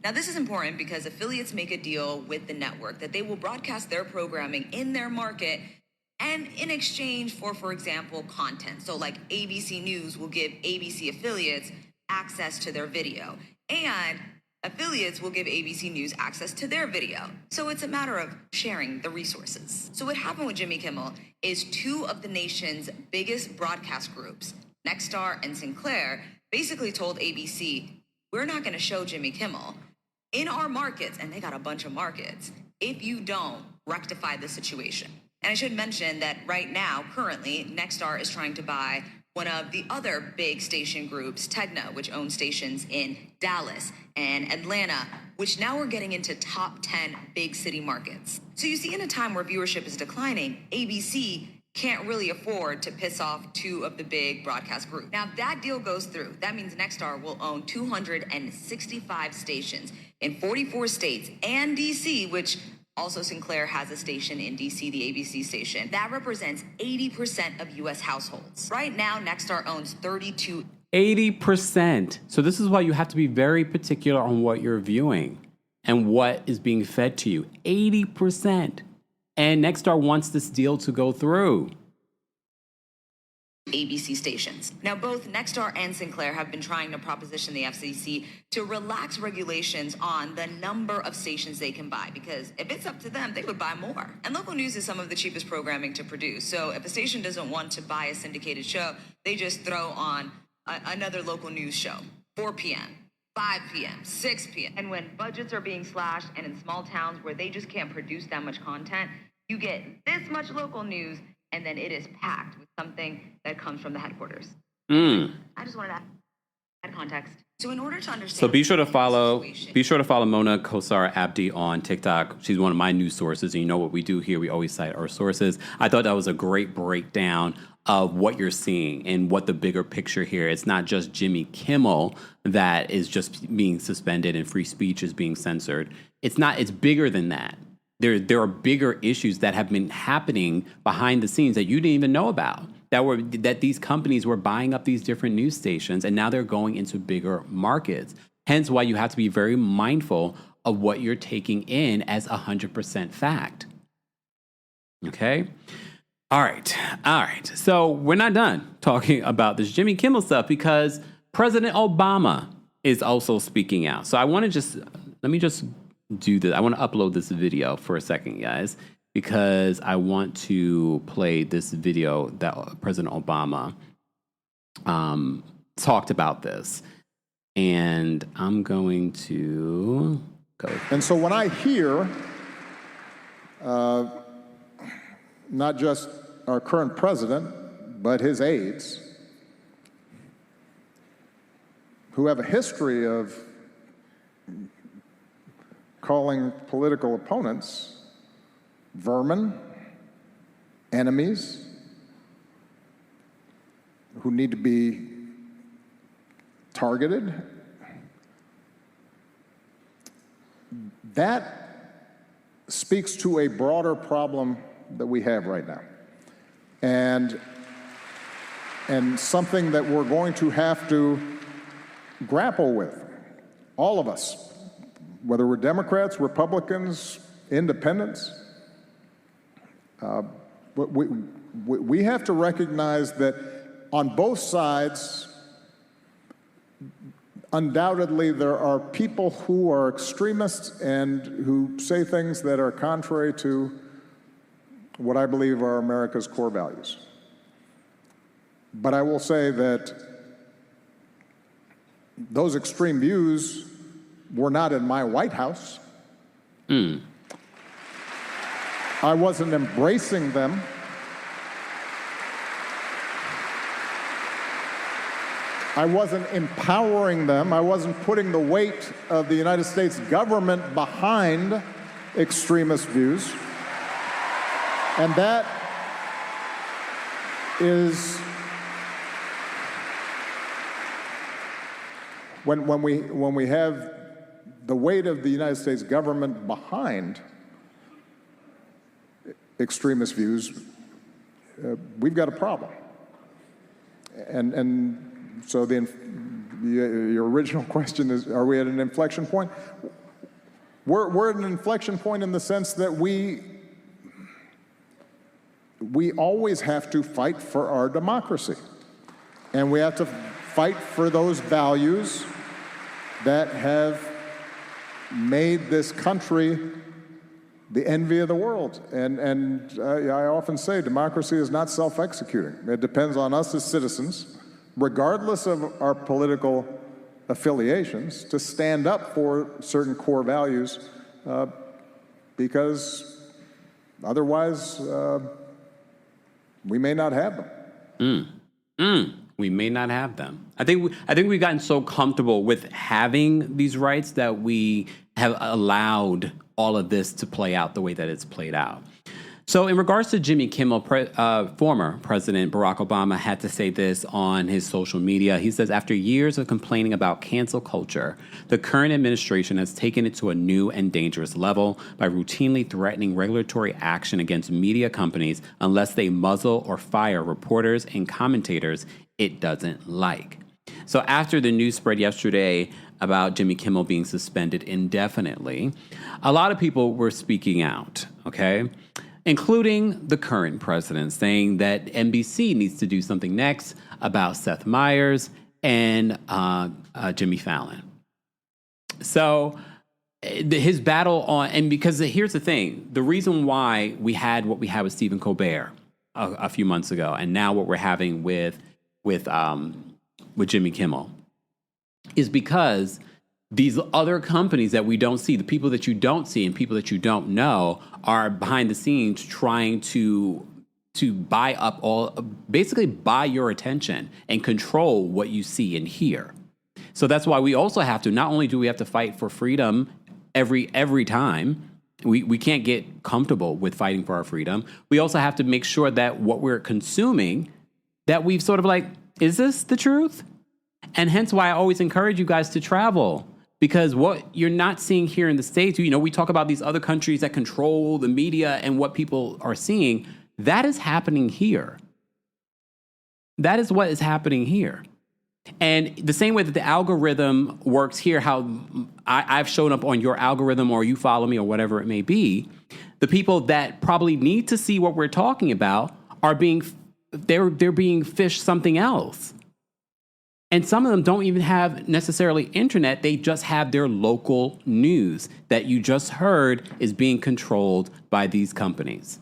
Now, this is important because affiliates make a deal with the network that they will broadcast their programming in their market and in exchange for example, content. So like ABC News will give ABC affiliates access to their video, and affiliates will give ABC News access to their video. So it's a matter of sharing the resources. So what happened with Jimmy Kimmel is 2 of the nation's biggest broadcast groups, Nexstar and Sinclair, basically told ABC, we're not gonna show Jimmy Kimmel in our markets, and they got a bunch of markets, if you don't rectify the situation. And I should mention that right now, currently, Nexstar is trying to buy one of the other big station groups, Tegna, which owns stations in Dallas and Atlanta, which now are getting into top 10 big city markets. So you see, in a time where viewership is declining, ABC can't really afford to piss off 2 of the big broadcast groups. Now, if that deal goes through, that means Nexstar will own 265 stations in 44 states and DC, which also Sinclair has a station in DC, the ABC station. That represents 80% of US households. Right now, Nexstar owns 32. 80%. So this is why you have to be very particular on what you're viewing and what is being fed to you. 80%. And Nexstar wants this deal to go through. ABC stations. Now, both Nexstar and Sinclair have been trying to proposition the FCC to relax regulations on the number of stations they can buy, because if it's up to them, they would buy more. And local news is some of the cheapest programming to produce. So if a station doesn't want to buy a syndicated show, they just throw on another local news show, 4 p.m., 5 p.m., 6 p.m. And when budgets are being slashed and in small towns where they just can't produce that much content, you get this much local news, and then it is packed with something that comes from the headquarters. I just wanted to add context. So in order to understand... So be sure to follow Mona Kosar Abdi on TikTok. She's one of my news sources, and you know what we do here. We always cite our sources. I thought that was a great breakdown of what you're seeing and what the bigger picture here. It's not just Jimmy Kimmel that is just being suspended and free speech is being censored. It's bigger than that. There are bigger issues that have been happening behind the scenes that you didn't even know about. That these companies were buying up these different news stations, and now they're going into bigger markets. Hence why you have to be very mindful of what you're taking in as 100% fact. Okay? All right. So we're not done talking about this Jimmy Kimmel stuff because President Obama is also speaking out. So let me just do this. I want to upload this video for a second, guys, because I want to play this video that President Obama talked about this. And I'm going to go. And so when I hear not just our current president, but his aides, who have a history of calling political opponents vermin, enemies, who need to be targeted, that speaks to a broader problem that we have right now. And something that we're going to have to grapple with, all of us, whether we're Democrats, Republicans, independents. We have to recognize that on both sides, undoubtedly there are people who are extremists and who say things that are contrary to what I believe are America's core values. But I will say that those extreme views were not in my White House. I wasn't embracing them. I wasn't empowering them. I wasn't putting the weight of the United States government behind extremist views. And that is when we have the weight of the United States government behind extremist views, we've got a problem. And so your original question is, are we at an inflection point? We're at an inflection point in the sense that we always have to fight for our democracy. And we have to fight for those values that have made this country the envy of the world. And I often say democracy is not self-executing. It depends on us as citizens, regardless of our political affiliations, to stand up for certain core values, because otherwise we may not have them. We may not have them. I think we've gotten so comfortable with having these rights that we have allowed all of this to play out the way that it's played out. So in regards to Jimmy Kimmel, former President Barack Obama had to say this on his social media. He says, after years of complaining about cancel culture, the current administration has taken it to a new and dangerous level by routinely threatening regulatory action against media companies unless they muzzle or fire reporters and commentators it doesn't like. So after the news spread yesterday about Jimmy Kimmel being suspended indefinitely, a lot of people were speaking out, okay? including the current president, saying that NBC needs to do something next about Seth Meyers and Jimmy Fallon. So his battle on, and because here's the thing, the reason why we had what we had with Stephen Colbert a few months ago, and now what we're having with Jimmy Kimmel, is because these other companies that we don't see, the people that you don't see and people that you don't know, are behind the scenes trying to buy up basically buy your attention and control what you see and hear. So that's why we also have to, not only do we have to fight for freedom every time, we can't get comfortable with fighting for our freedom. We also have to make sure that what we're consuming, that we've sort of like, is this the truth? And hence why I always encourage you guys to travel, because what you're not seeing here in the States, we talk about these other countries that control the media and what people are seeing. That is happening here. That is what is happening here. And the same way that the algorithm works here, how I've shown up on your algorithm or you follow me or whatever it may be, the people that probably need to see what we're talking about are they're being fished something else. And some of them don't even have necessarily internet. They just have their local news that you just heard is being controlled by these companies.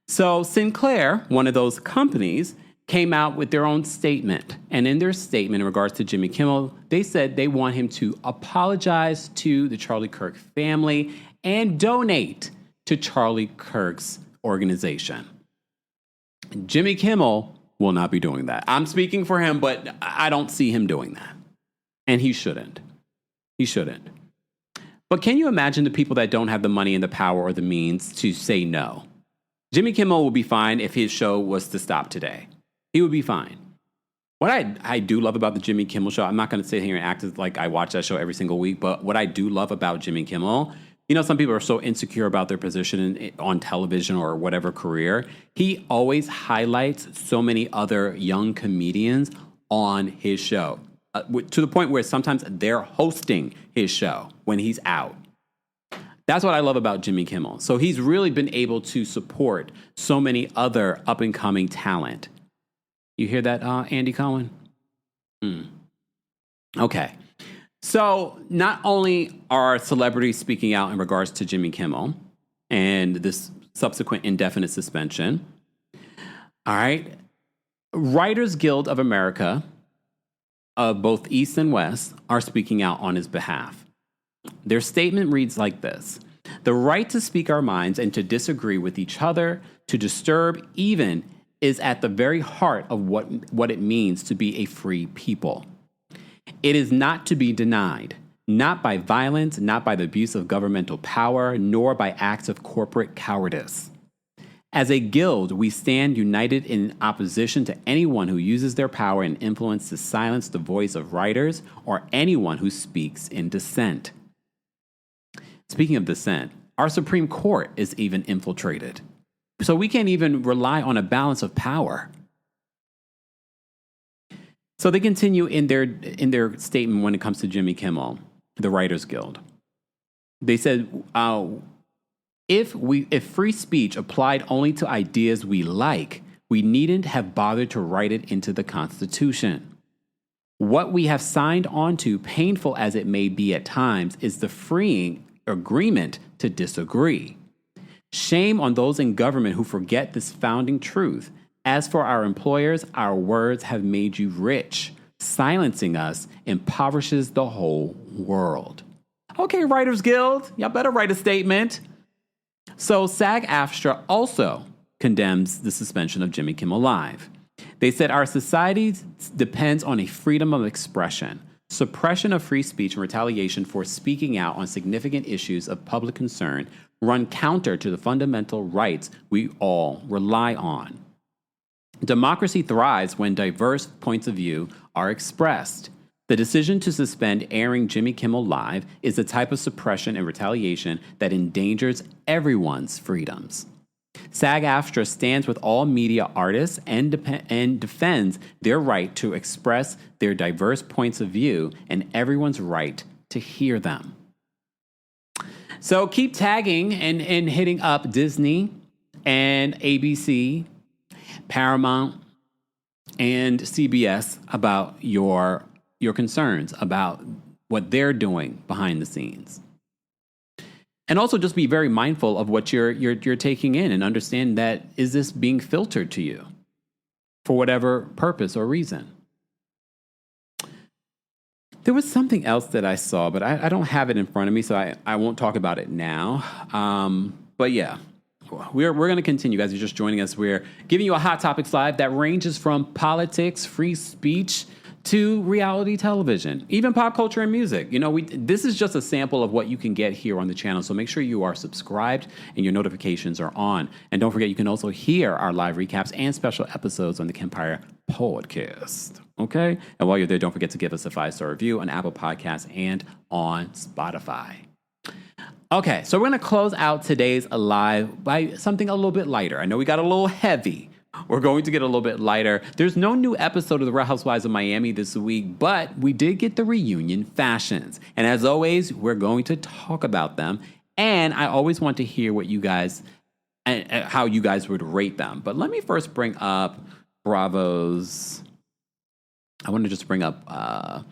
So Sinclair, one of those companies, came out with their own statement. And in their statement in regards to Jimmy Kimmel, they said they want him to apologize to the Charlie Kirk family and donate to Charlie Kirk's organization. Jimmy Kimmel will not be doing that. I'm speaking for him, but I don't see him doing that. And he shouldn't. He shouldn't. But can you imagine the people that don't have the money and the power or the means to say no? Jimmy Kimmel will be fine if his show was to stop today. He would be fine. What I do love about the Jimmy Kimmel show, I'm not going to sit here and act like I watch that show every single week, but what I do love about Jimmy Kimmel, some people are so insecure about their position on television or whatever career. He always highlights so many other young comedians on his show, to the point where sometimes they're hosting his show when he's out. That's what I love about Jimmy Kimmel. So he's really been able to support so many other up-and-coming talent. You hear that, Andy Cohen? Okay. So not only are celebrities speaking out in regards to Jimmy Kimmel and this subsequent indefinite suspension, all right, Writers Guild of America, of both East and West, are speaking out on his behalf. Their statement reads like this: "The right to speak our minds and to disagree with each other, to disturb even, is at the very heart of what it means to be a free people. It is not to be denied, not by violence, not by the abuse of governmental power, nor by acts of corporate cowardice. As a guild, we stand united in opposition to anyone who uses their power and influence to silence the voice of writers or anyone who speaks in dissent." Speaking of dissent, our Supreme Court is even infiltrated. So we can't even rely on a balance of power. So they continue in their statement when it comes to Jimmy Kimmel, the Writers Guild. They said, if free speech applied only to ideas we like, we needn't have bothered to write it into the Constitution. What we have signed on to, painful as it may be at times, is the freeing agreement to disagree. Shame on those in government who forget this founding truth. As for our employers, our words have made you rich. Silencing us impoverishes the whole world. Okay, Writers Guild, y'all better write a statement. So SAG-AFTRA also condemns the suspension of Jimmy Kimmel Live. They said our society depends on a freedom of expression. Suppression of free speech and retaliation for speaking out on significant issues of public concern run counter to the fundamental rights we all rely on. Democracy thrives when diverse points of view are expressed. The decision to suspend airing Jimmy Kimmel Live is the type of suppression and retaliation that endangers everyone's freedoms. SAG-AFTRA stands with all media artists and defends their right to express their diverse points of view and everyone's right to hear them. So keep tagging and hitting up Disney and ABC, Paramount, and CBS about your concerns about what they're doing behind the scenes. And also just be very mindful of what you're taking in and understand that, is this being filtered to you for whatever purpose or reason? There was something else that I saw, but I don't have it in front of me, so I won't talk about it now. But yeah, we're going to continue, guys. You're just joining us. We're giving you a Hot Topics Live that ranges from politics, free speech, to reality television, even pop culture and music. You know, this is just a sample of what you can get here on the channel. So make sure you are subscribed and your notifications are on. And don't forget, you can also hear our live recaps and special episodes on the Kempire podcast. Okay? And while you're there, don't forget to give us a 5-star review on Apple Podcasts and on Spotify. Okay, so we're going to close out today's live by something a little bit lighter. I know we got a little heavy. We're going to get a little bit lighter. There's no new episode of The Real Housewives of Miami this week, but we did get the reunion fashions. And as always, we're going to talk about them. And I always want to hear what you guys, how you guys would rate them. But let me first bring up Bravo's. I want to just bring up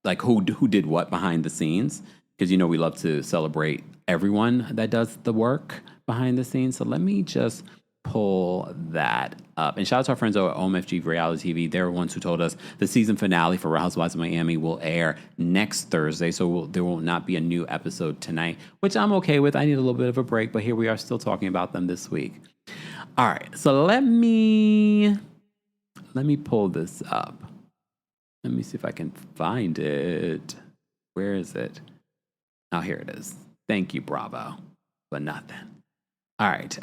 like who did what behind the scenes, because you know we love to celebrate everyone that does the work behind the scenes. So let me just pull that up. And shout out to our friends over at OMFG Reality TV. They're the ones who told us the season finale for Real Housewives of Miami will air next Thursday. So there will not be a new episode tonight, which I'm okay with. I need a little bit of a break, but here we are still talking about them this week. All right, so let me pull this up. Let me see if I can find it. Where is it? Oh, here it is. Thank you, Bravo, but nothing. All right,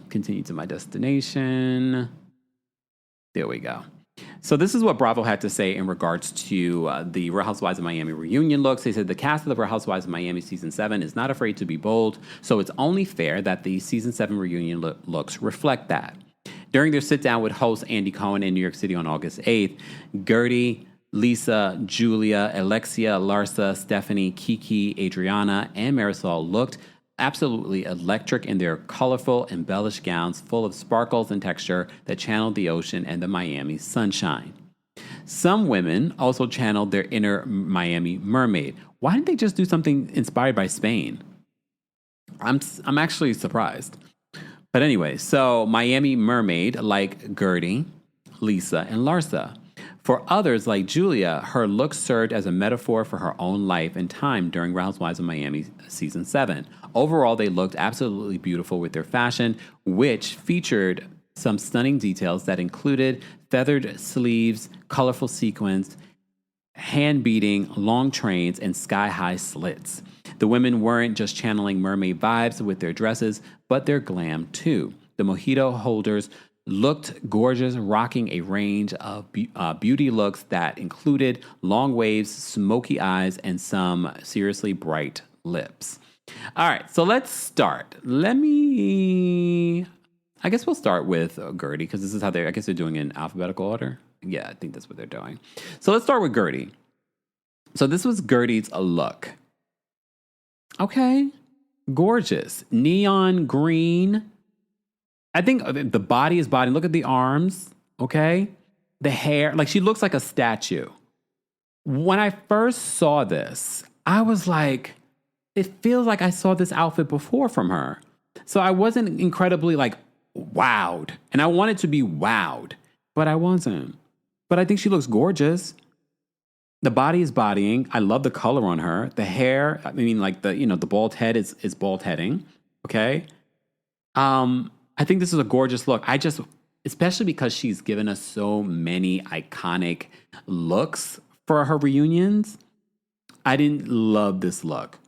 continue to my destination. There we go. So this is what Bravo had to say in regards to the Real Housewives of Miami reunion looks. They said the cast of the Real Housewives of Miami Season 7 is not afraid to be bold, so it's only fair that the Season 7 reunion looks reflect that. During their sit-down with host Andy Cohen in New York City on August 8th, Gertie, Lisa, Julia, Alexia, Larsa, Stephanie, Kiki, Adriana, and Marisol looked absolutely electric in their colorful, embellished gowns full of sparkles and texture that channeled the ocean and the Miami sunshine. Some women also channeled their inner Miami mermaid. Why didn't they just do something inspired by Spain? I'm actually surprised. But anyway, so Miami mermaid like Gertie, Lisa, and Larsa. For others, like Julia, her look served as a metaphor for her own life and time during Real Housewives of Miami Season 7. Overall, they looked absolutely beautiful with their fashion, which featured some stunning details that included feathered sleeves, colorful sequins, hand beading, long trains, and sky-high slits. The women weren't just channeling mermaid vibes with their dresses, but their glam too. The mojito holders looked gorgeous, rocking a range of beauty looks that included long waves, smoky eyes, and some seriously bright lips. All right, so let's start. I guess we'll start with Gertie, because this is how I guess they're doing it in alphabetical order. Yeah, I think that's what they're doing. So let's start with Gertie. So this was Gertie's look. Okay, gorgeous. Neon green. I think the body is body. Look at the arms, okay? The hair, like she looks like a statue. When I first saw this, I was like, it feels like I saw this outfit before from her. So I wasn't incredibly like wowed. And I wanted to be wowed, but I wasn't. But I think she looks gorgeous. The body is bodying. I love the color on her. The hair, I mean, like the bald head is bald heading, okay? I think this is a gorgeous look. Especially because she's given us so many iconic looks for her reunions, I didn't love this look.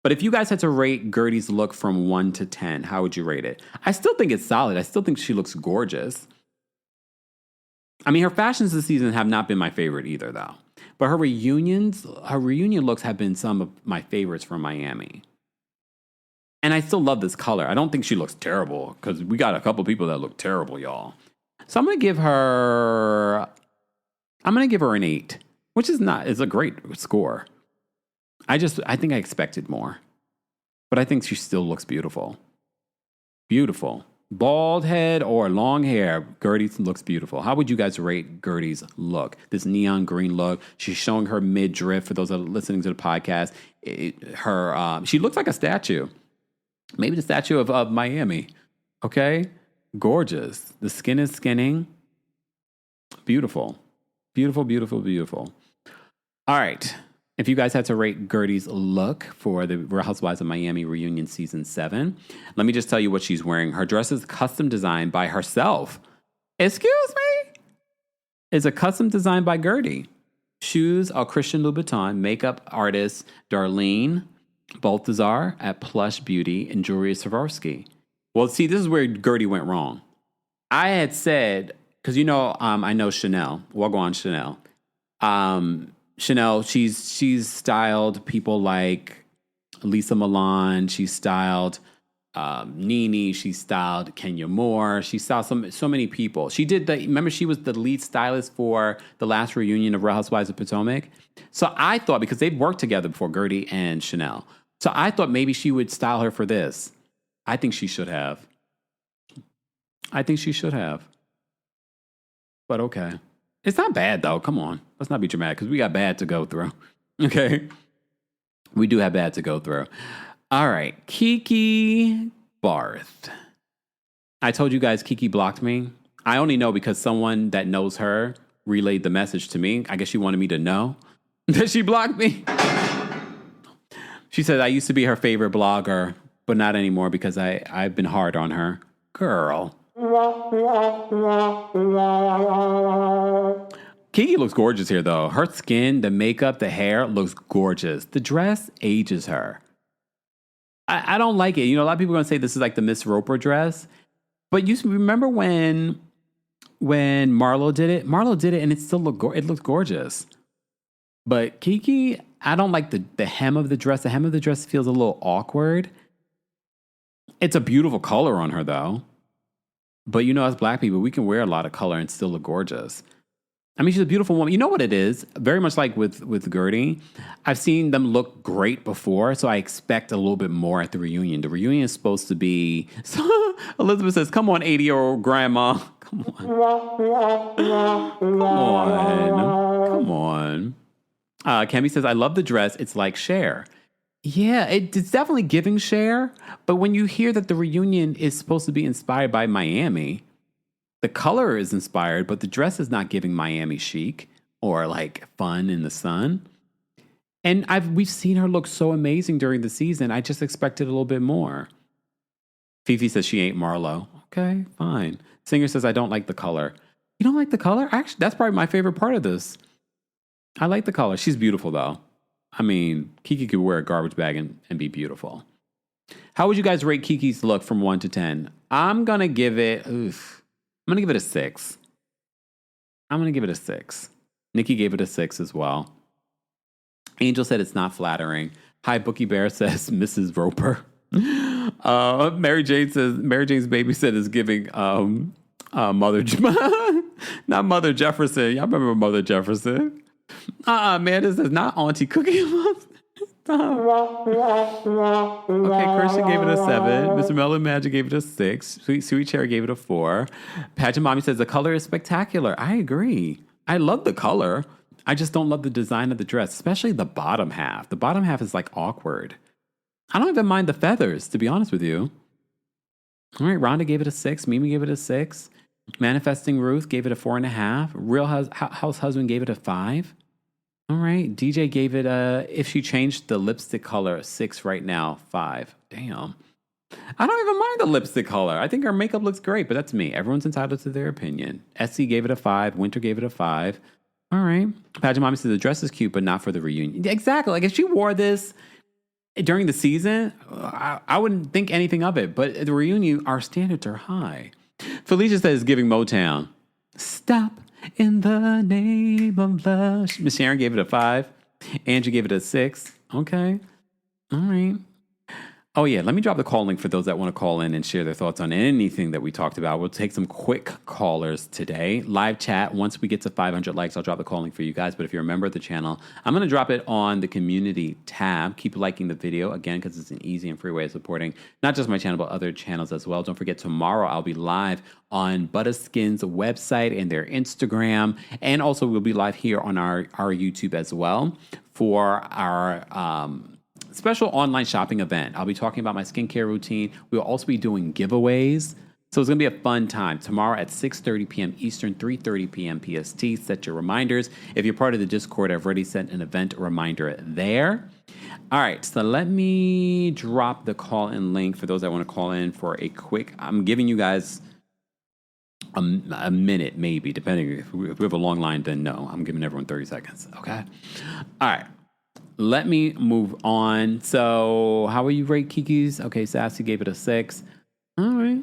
But if you guys had to rate Gertie's look from 1 to 10, how would you rate it? I still think it's solid. I still think she looks gorgeous. I mean, her fashions this season have not been my favorite either, though. But her reunion looks have been some of my favorites from Miami. And I still love this color. I don't think she looks terrible, because we got a couple people that look terrible, y'all. So I'm going to give her an 8, which is a great score. I think I expected more. But I think she still looks beautiful. Beautiful. Bald head or long hair, Gertie looks beautiful. How would you guys rate Gertie's look? This neon green look. She's showing her midriff for those that are listening to the podcast. She looks like a statue. Maybe the statue of Miami. Okay? Gorgeous. The skin is skinning. Beautiful. Beautiful, beautiful, beautiful. All right. If you guys had to rate Gertie's look for the Real Housewives of Miami reunion season 7, let me just tell you what she's wearing. Her dress is custom designed by herself. Excuse me? It's a custom design by Gertie. Shoes are Christian Louboutin, makeup artist Darlene Baltazar at Plush Beauty, and jewelry is Swarovski. Well, see, this is where Gertie went wrong. I had said, because I know Chanel. Well, I'll go on Chanel. Chanel, she's styled people like Lisa Milan. She styled Nene. She styled Kenya Moore. She styled so many people. Remember she was the lead stylist for the last reunion of Real Housewives of Potomac? So I thought, because they've worked together before, Gertie and Chanel. So I thought maybe she would style her for this. I think she should have. But okay. It's not bad, though. Come on. Let's not be dramatic, because we got bad to go through. Okay? We do have bad to go through. All right. Kiki Barth. I told you guys Kiki blocked me. I only know because someone that knows her relayed the message to me. I guess she wanted me to know that she blocked me. She said, I used to be her favorite blogger, but not anymore because I've been hard on her. Girl. Kiki looks gorgeous here, though. Her skin, the makeup, the hair looks gorgeous. The dress ages her. I don't like it. A lot of people are going to say this is like the Miss Roper dress. But you remember when Marlo did it? Marlo did it and it still looked gorgeous. But Kiki, I don't like the hem of the dress. The hem of the dress feels a little awkward. It's a beautiful color on her, though. But as black people, we can wear a lot of color and still look gorgeous. I mean, she's a beautiful woman. You know what it is? Very much like with Gertie. I've seen them look great before, so I expect a little bit more at the reunion. The reunion is supposed to be... Elizabeth says, come on, 80-year-old grandma. Come on. Kemi says, I love the dress. It's like Cher. Yeah, it's definitely giving Cher. But when you hear that the reunion is supposed to be inspired by Miami... The color is inspired, but the dress is not giving Miami chic or like fun in the sun. And we've seen her look so amazing during the season. I just expected a little bit more. Fifi says she ain't Marlo. Okay, fine. Singer says, I don't like the color. You don't like the color? Actually, that's probably my favorite part of this. I like the color. She's beautiful, though. I mean, Kiki could wear a garbage bag and be beautiful. How would you guys rate Kiki's look from 1 to 10? I'm going to give it... I'm going to give it a 6. Nikki gave it a 6 as well. Angel said it's not flattering. Hi, Bookie Bear says Mrs. Roper. Mary Jane's baby said is giving Mother... not Mother Jefferson. Y'all remember Mother Jefferson? Amanda says not Auntie Cookie Monster. Okay, Christian gave it a 7. Mr. Melon Magic gave it a 6. Sweet Cherry gave it a 4. Pageant Mommy says the color is spectacular. I agree. I love the color. I just don't love the design of the dress, especially the bottom half. The bottom half is like awkward. I don't even mind the feathers, to be honest with you. All right, Rhonda gave it a 6. Mimi gave it a 6. Manifesting Ruth gave it a 4.5. Real House Husband gave it a 5. All right. DJ gave it if she changed the lipstick color, a 6 right now, 5. Damn. I don't even mind the lipstick color. I think her makeup looks great, but that's me. Everyone's entitled to their opinion. Essie gave it a 5. Winter gave it a 5. All right. Pageant Mommy said the dress is cute, but not for the reunion. Exactly. Like if she wore this during the season, I wouldn't think anything of it. But at the reunion, our standards are high. Felicia says giving Motown. Stop. In the name of love. Miss Sharon gave it a 5. Angie gave it a 6. Okay. All right. Oh, yeah. Let me drop the call link for those that want to call in and share their thoughts on anything that we talked about. We'll take some quick callers today. Live chat. Once we get to 500 likes, I'll drop the call link for you guys. But if you're a member of the channel, I'm going to drop it on the community tab. Keep liking the video, again, because it's an easy and free way of supporting not just my channel, but other channels as well. Don't forget, tomorrow I'll be live on Butterskin's website and their Instagram. And also we'll be live here on our YouTube as well for our special online shopping event. I'll be talking about my skincare routine. We'll also be doing giveaways. So it's going to be a fun time. Tomorrow at 6:30 p.m. Eastern, 3:30 p.m. PST. Set your reminders. If you're part of the Discord, I've already sent an event reminder there. All right, so let me drop the call-in link for those that want to call in for a quick... I'm giving you guys a minute, maybe, depending. If we have a long line, then no. I'm giving everyone 30 seconds, okay? All right. Let me move on. So, how will you rate Kiki's? Okay, Sassy gave it a 6. All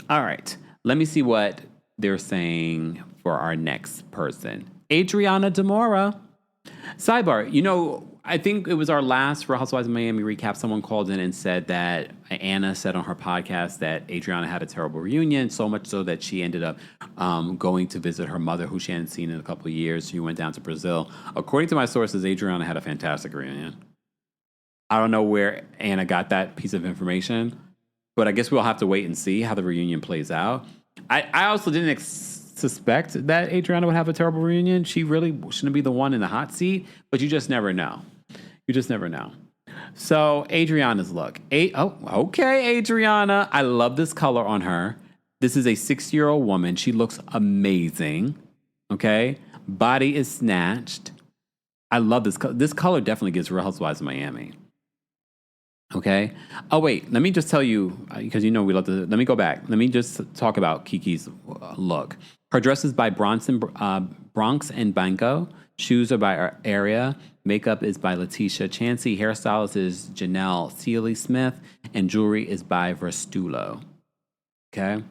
right. Let me see what they're saying for our next person. Adriana Demora. Sidebar, I think it was our last Real Housewives of Miami recap. Someone called in and said that Anna said on her podcast that Adriana had a terrible reunion, so much so that she ended up going to visit her mother, who she hadn't seen in a couple of years. She went down to Brazil. According to my sources, Adriana had a fantastic reunion. I don't know where Anna got that piece of information, but I guess we'll have to wait and see how the reunion plays out. I also didn't suspect that Adriana would have a terrible reunion. She really shouldn't be the one in the hot seat, but you just never know. You just never know. So Adriana's look. Okay, Adriana. I love this color on her. This is a 6-year-old woman. She looks amazing. Okay? Body is snatched. I love this color. This color definitely gives Real Housewives of Miami. Okay? Oh, wait. Let me just tell you, because we love to... Let me go back. Let me just talk about Kiki's look. Her dress is by Bronx and Banco. Shoes are by Area. Makeup is by Letitia Chansey. Hairstylist is Janelle Sealy-Smith. And jewelry is by Verstulo. Okay?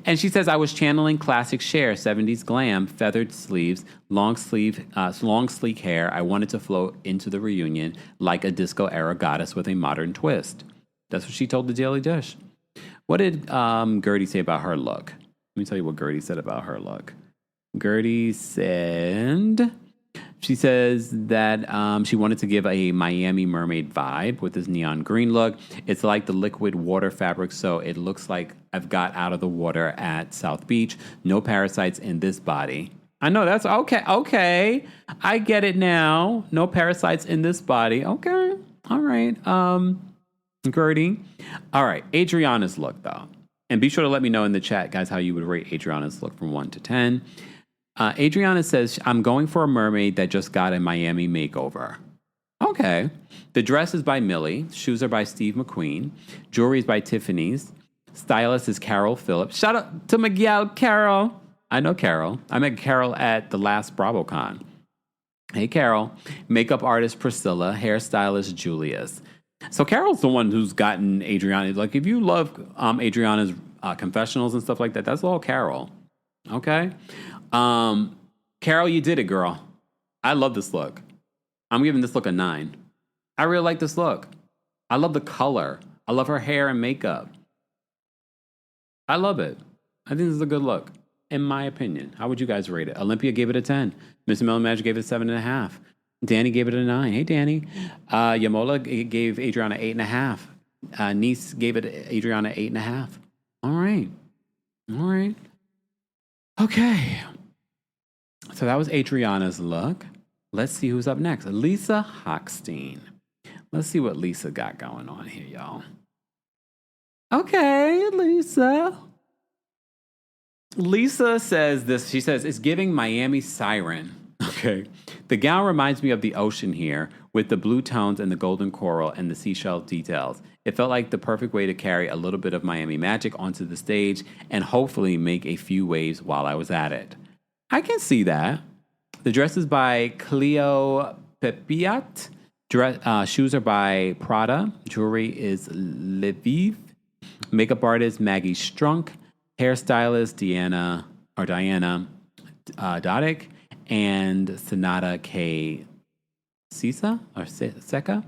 And she says, I was channeling classic Cher, 70s glam, feathered sleeves, long sleek hair. I wanted to float into the reunion like a disco-era goddess with a modern twist. That's what she told the Daily Dish. What did Gertie say about her look? Let me tell you what Gertie said about her look. Gertie said... She says that she wanted to give a Miami mermaid vibe with this neon green look. It's like the liquid water fabric, so it looks like I've got out of the water at South Beach. No parasites in this body. I know, that's okay. Okay, I get it now. No parasites in this body. Okay, all right. Gertie. All right, Adriana's look, though. And be sure to let me know in the chat, guys, how you would rate Adriana's look from 1 to 10. Adriana says, I'm going for a mermaid that just got a Miami makeover. Okay. The dress is by Millie. Shoes are by Steve McQueen. Jewelry is by Tiffany's. Stylist is Carol Phillips. Shout out to Miguel, Carol. I know Carol. I met Carol at the last BravoCon. Hey, Carol. Makeup artist Priscilla. Hairstylist Julius. So Carol's the one who's gotten Adriana. Like, if you love Adriana's confessionals and stuff like that, that's all Carol. Okay? Carol, you did it, girl. I love this look. I'm giving this look a 9. I really like this look. I love the color. I love her hair and makeup. I love it. I think this is a good look, in my opinion. How would you guys rate it? Olympia gave it a 10. Miss Melon Magic gave it a 7.5. Danny gave it a 9. Hey, Danny. Yamola gave Adriana 8.5. Niece gave it Adriana 8.5. All right. All right. Okay. So that was Adriana's look. Let's see who's up next. Lisa Hochstein. Let's see what Lisa got going on here, y'all. Okay, Lisa. Lisa says this. She says, it's giving Miami Siren. Okay. The gown reminds me of the ocean here with the blue tones and the golden coral and the seashell details. It felt like the perfect way to carry a little bit of Miami magic onto the stage and hopefully make a few waves while I was at it. I can see that. The dress is by Cleo Pepiat. Shoes are by Prada. Jewelry is Lviv. Makeup artist Maggie Strunk. Hairstylist Diana Dodick. And Sonata K. Sisa or Seca.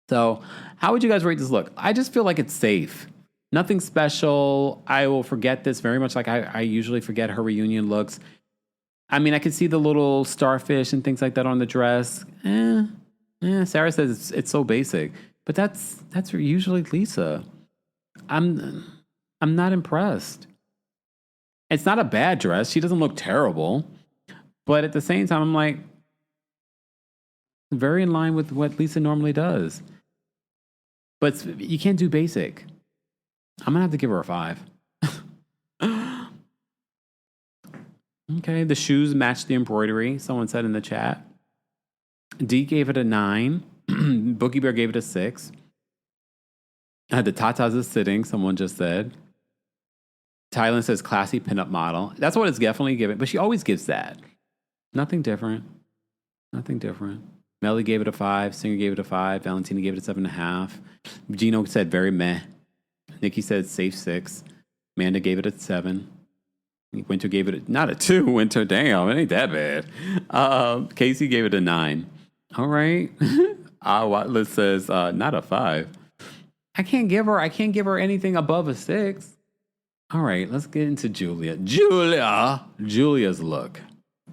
So how would you guys rate this look? I just feel like it's safe. Nothing special. I will forget this very much like I usually forget her reunion looks. I mean, I could see the little starfish and things like that on the dress. Sarah says it's so basic. But that's usually Lisa. I'm not impressed. It's not a bad dress. She doesn't look terrible. But at the same time, I'm like, very in line with what Lisa normally does. But you can't do basic. I'm going to have to give her a 5. Okay, the shoes match the embroidery, someone said in the chat. D gave it a 9. Boogie Bear gave it a 6. The tatas is sitting, someone just said. Thailand says classy pinup model. That's what it's definitely given, but she always gives that. Nothing different. Nothing different. Melly gave it a 5. Singer gave it a 5. Valentina gave it a 7.5. Gino said very meh. Nikki said safe 6. Amanda gave it a 7. Winter gave it not a 2. Winter, damn, it ain't that bad. Casey gave it a 9. All right. Liz says not a 5. I can't give her anything above a 6. All right, let's get into Julia's look.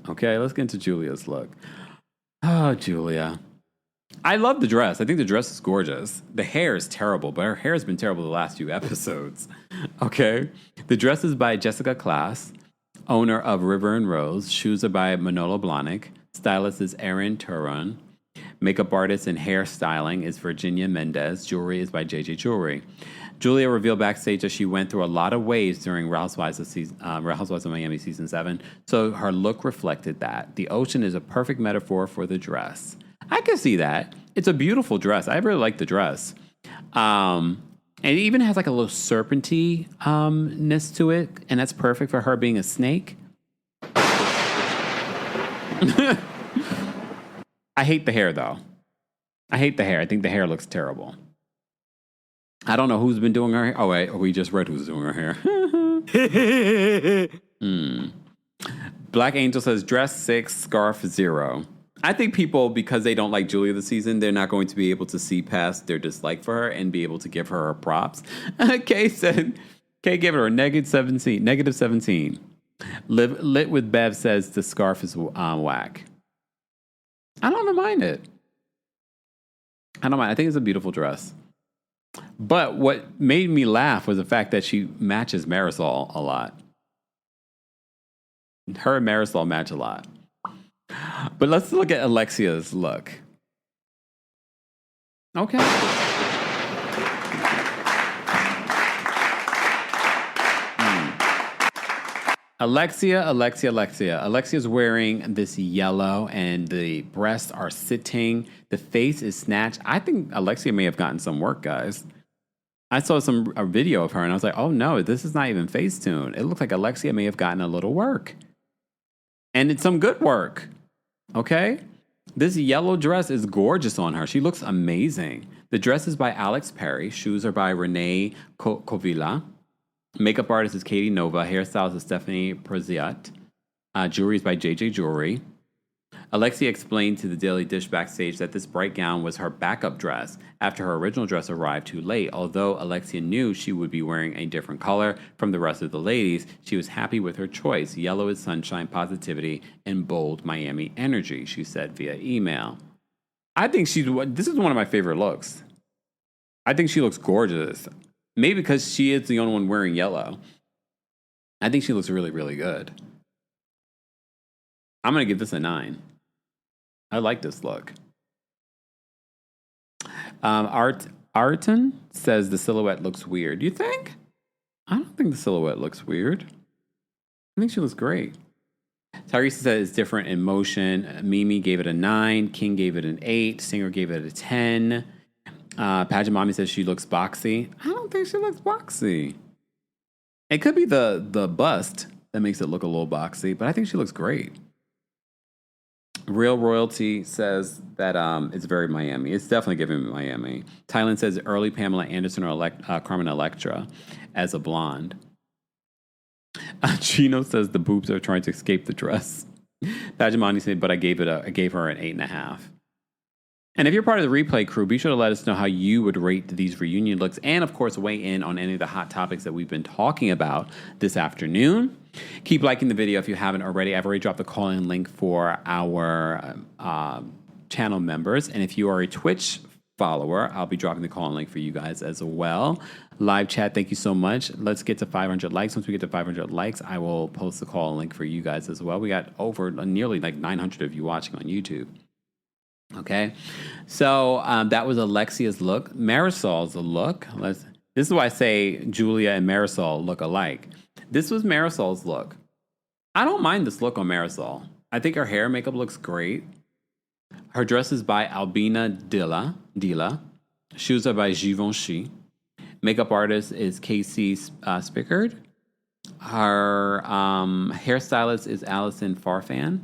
Okay, let's get into Julia's look. Oh, Julia. I love the dress. I think the dress is gorgeous. The hair is terrible, but her hair has been terrible the last few episodes. Okay? The dress is by Jessica Klaas, owner of River and Rose. Shoes are by Manolo Blahnik. Stylist is Erin Turan. Makeup artist and hairstyling is Virginia Mendez. Jewelry is by JJ Jewelry. Julia revealed backstage that she went through a lot of waves during Real Housewives of Miami Season 7, so her look reflected that. The ocean is a perfect metaphor for the dress. I can see that. It's a beautiful dress. I really like the dress. And it even has like a little serpenty-ness to it, and that's perfect for her being a snake. I hate the hair, though. I hate the hair. I think the hair looks terrible. I don't know who's been doing her hair. Oh, wait. We just read who's doing her hair. Black Angel says, dress 6, scarf 0. I think people, because they don't like Julia this season, they're not going to be able to see past their dislike for her and be able to give her props. Kay gave her a negative 17. Lit with Bev says the scarf is whack. I don't even mind it. I don't mind. I think it's a beautiful dress. But what made me laugh was the fact that she matches Marisol a lot. Her and Marisol match a lot. But let's look at Alexia's look. Okay. Alexia's wearing this yellow and the breasts are sitting. The face is snatched. I think Alexia may have gotten some work, guys. I saw a video of her and I was like, oh no, this is not even Facetune. It looks like Alexia may have gotten a little work. And it's some good work. Okay? This yellow dress is gorgeous on her. She looks amazing. The dress is by Alex Perry. Shoes are by Renee Covilla. Makeup artist is Katie Nova. Hairstylist is Stephanie Proziat. Jewelry is by JJ Jewelry. Alexia explained to the Daily Dish backstage that this bright gown was her backup dress after her original dress arrived too late. Although Alexia knew she would be wearing a different color from the rest of the ladies, she was happy with her choice. Yellow is sunshine, positivity, and bold Miami energy, she said via email. I think this is one of my favorite looks. I think she looks gorgeous. Maybe because she is the only one wearing yellow. I think she looks really, really good. I'm going to give this a 9. I like this look. Arton says the silhouette looks weird. You think? I don't think the silhouette looks weird. I think she looks great. Tyrese said it's different in motion. Mimi gave it a 9. King gave it an 8. Singer gave it a 10. Pageant Mommy says she looks boxy. I don't think she looks boxy. It could be the bust that makes it look a little boxy, but I think she looks great. Real Royalty says that it's very Miami. It's definitely giving me Miami. Thailand says early Pamela Anderson or Carmen Electra as a blonde. Chino says the boobs are trying to escape the dress. Pajamani said, but I gave her an 8.5. And if you're part of the replay crew, be sure to let us know how you would rate these reunion looks. And, of course, weigh in on any of the hot topics that we've been talking about this afternoon. Keep liking the video if you haven't already. I've already dropped the call-in link for our channel members. And if you are a Twitch follower, I'll be dropping the call-in link for you guys as well. Live chat, thank you so much. Let's get to 500 likes. Once we get to 500 likes, I will post the call-in link for you guys as well. We got over nearly like 900 of you watching on YouTube. Okay, so that was Alexia's look. Marisol's look. This is why I say Julia and Marisol look alike. This was Marisol's look. I don't mind this look on Marisol. I think her hair and makeup looks great. Her dress is by Albina Dilla. Shoes are by Givenchy. Makeup artist is Casey Spickard. Her hairstylist is Allison Farfan.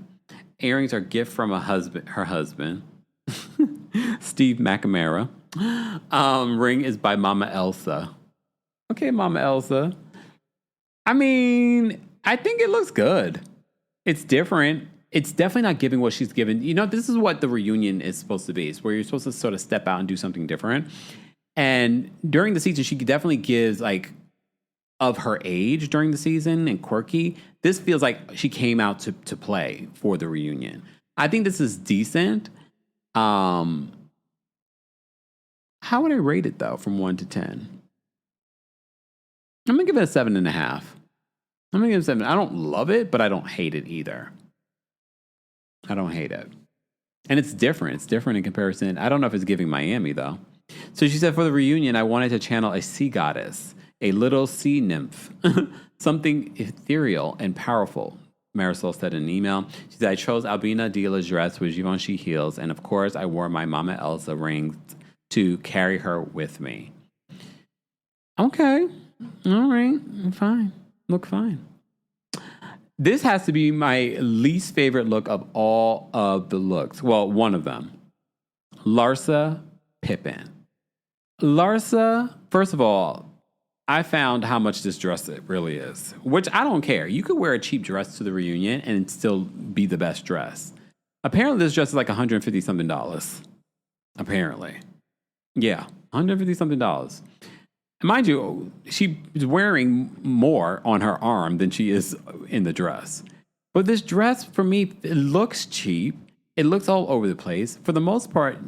Earrings are gift from her husband, Steve McNamara. Ring is by Mama Elsa. Okay, Mama Elsa. I mean, I think it looks good. It's different. It's definitely not giving what she's given. You know, this is what the reunion is supposed to be. It's where you're supposed to sort of step out and do something different. And during the season, she definitely gives like of her age during the season and quirky. This feels like she came out to play for the reunion. I think this is decent. How would I rate it though, from 1 to 10? I'm gonna give it a 7.5. I'm gonna give it a 7. I don't love it, but I don't hate it either. I don't hate it. And it's different. It's different in comparison. I don't know if it's giving Miami though. So she said, for the reunion, I wanted to channel a sea goddess, a little sea nymph, something ethereal and powerful, Marisol said in an email. She said, I chose Albina Dilla's dress with Givenchy heels, and of course, I wore my Mama Elsa rings to carry her with me. Okay. All right. Fine. Look fine. This has to be my least favorite look of all of the looks. Well, one of them. Larsa Pippen. Larsa, first of all, I found how much this dress it really is, which I don't care. You could wear a cheap dress to the reunion and still be the best dress. Apparently, this dress is like $150 something. Apparently. Yeah, $150 something. Mind you, she's wearing more on her arm than she is in the dress. But this dress, for me, it looks cheap. It looks all over the place. For the most part,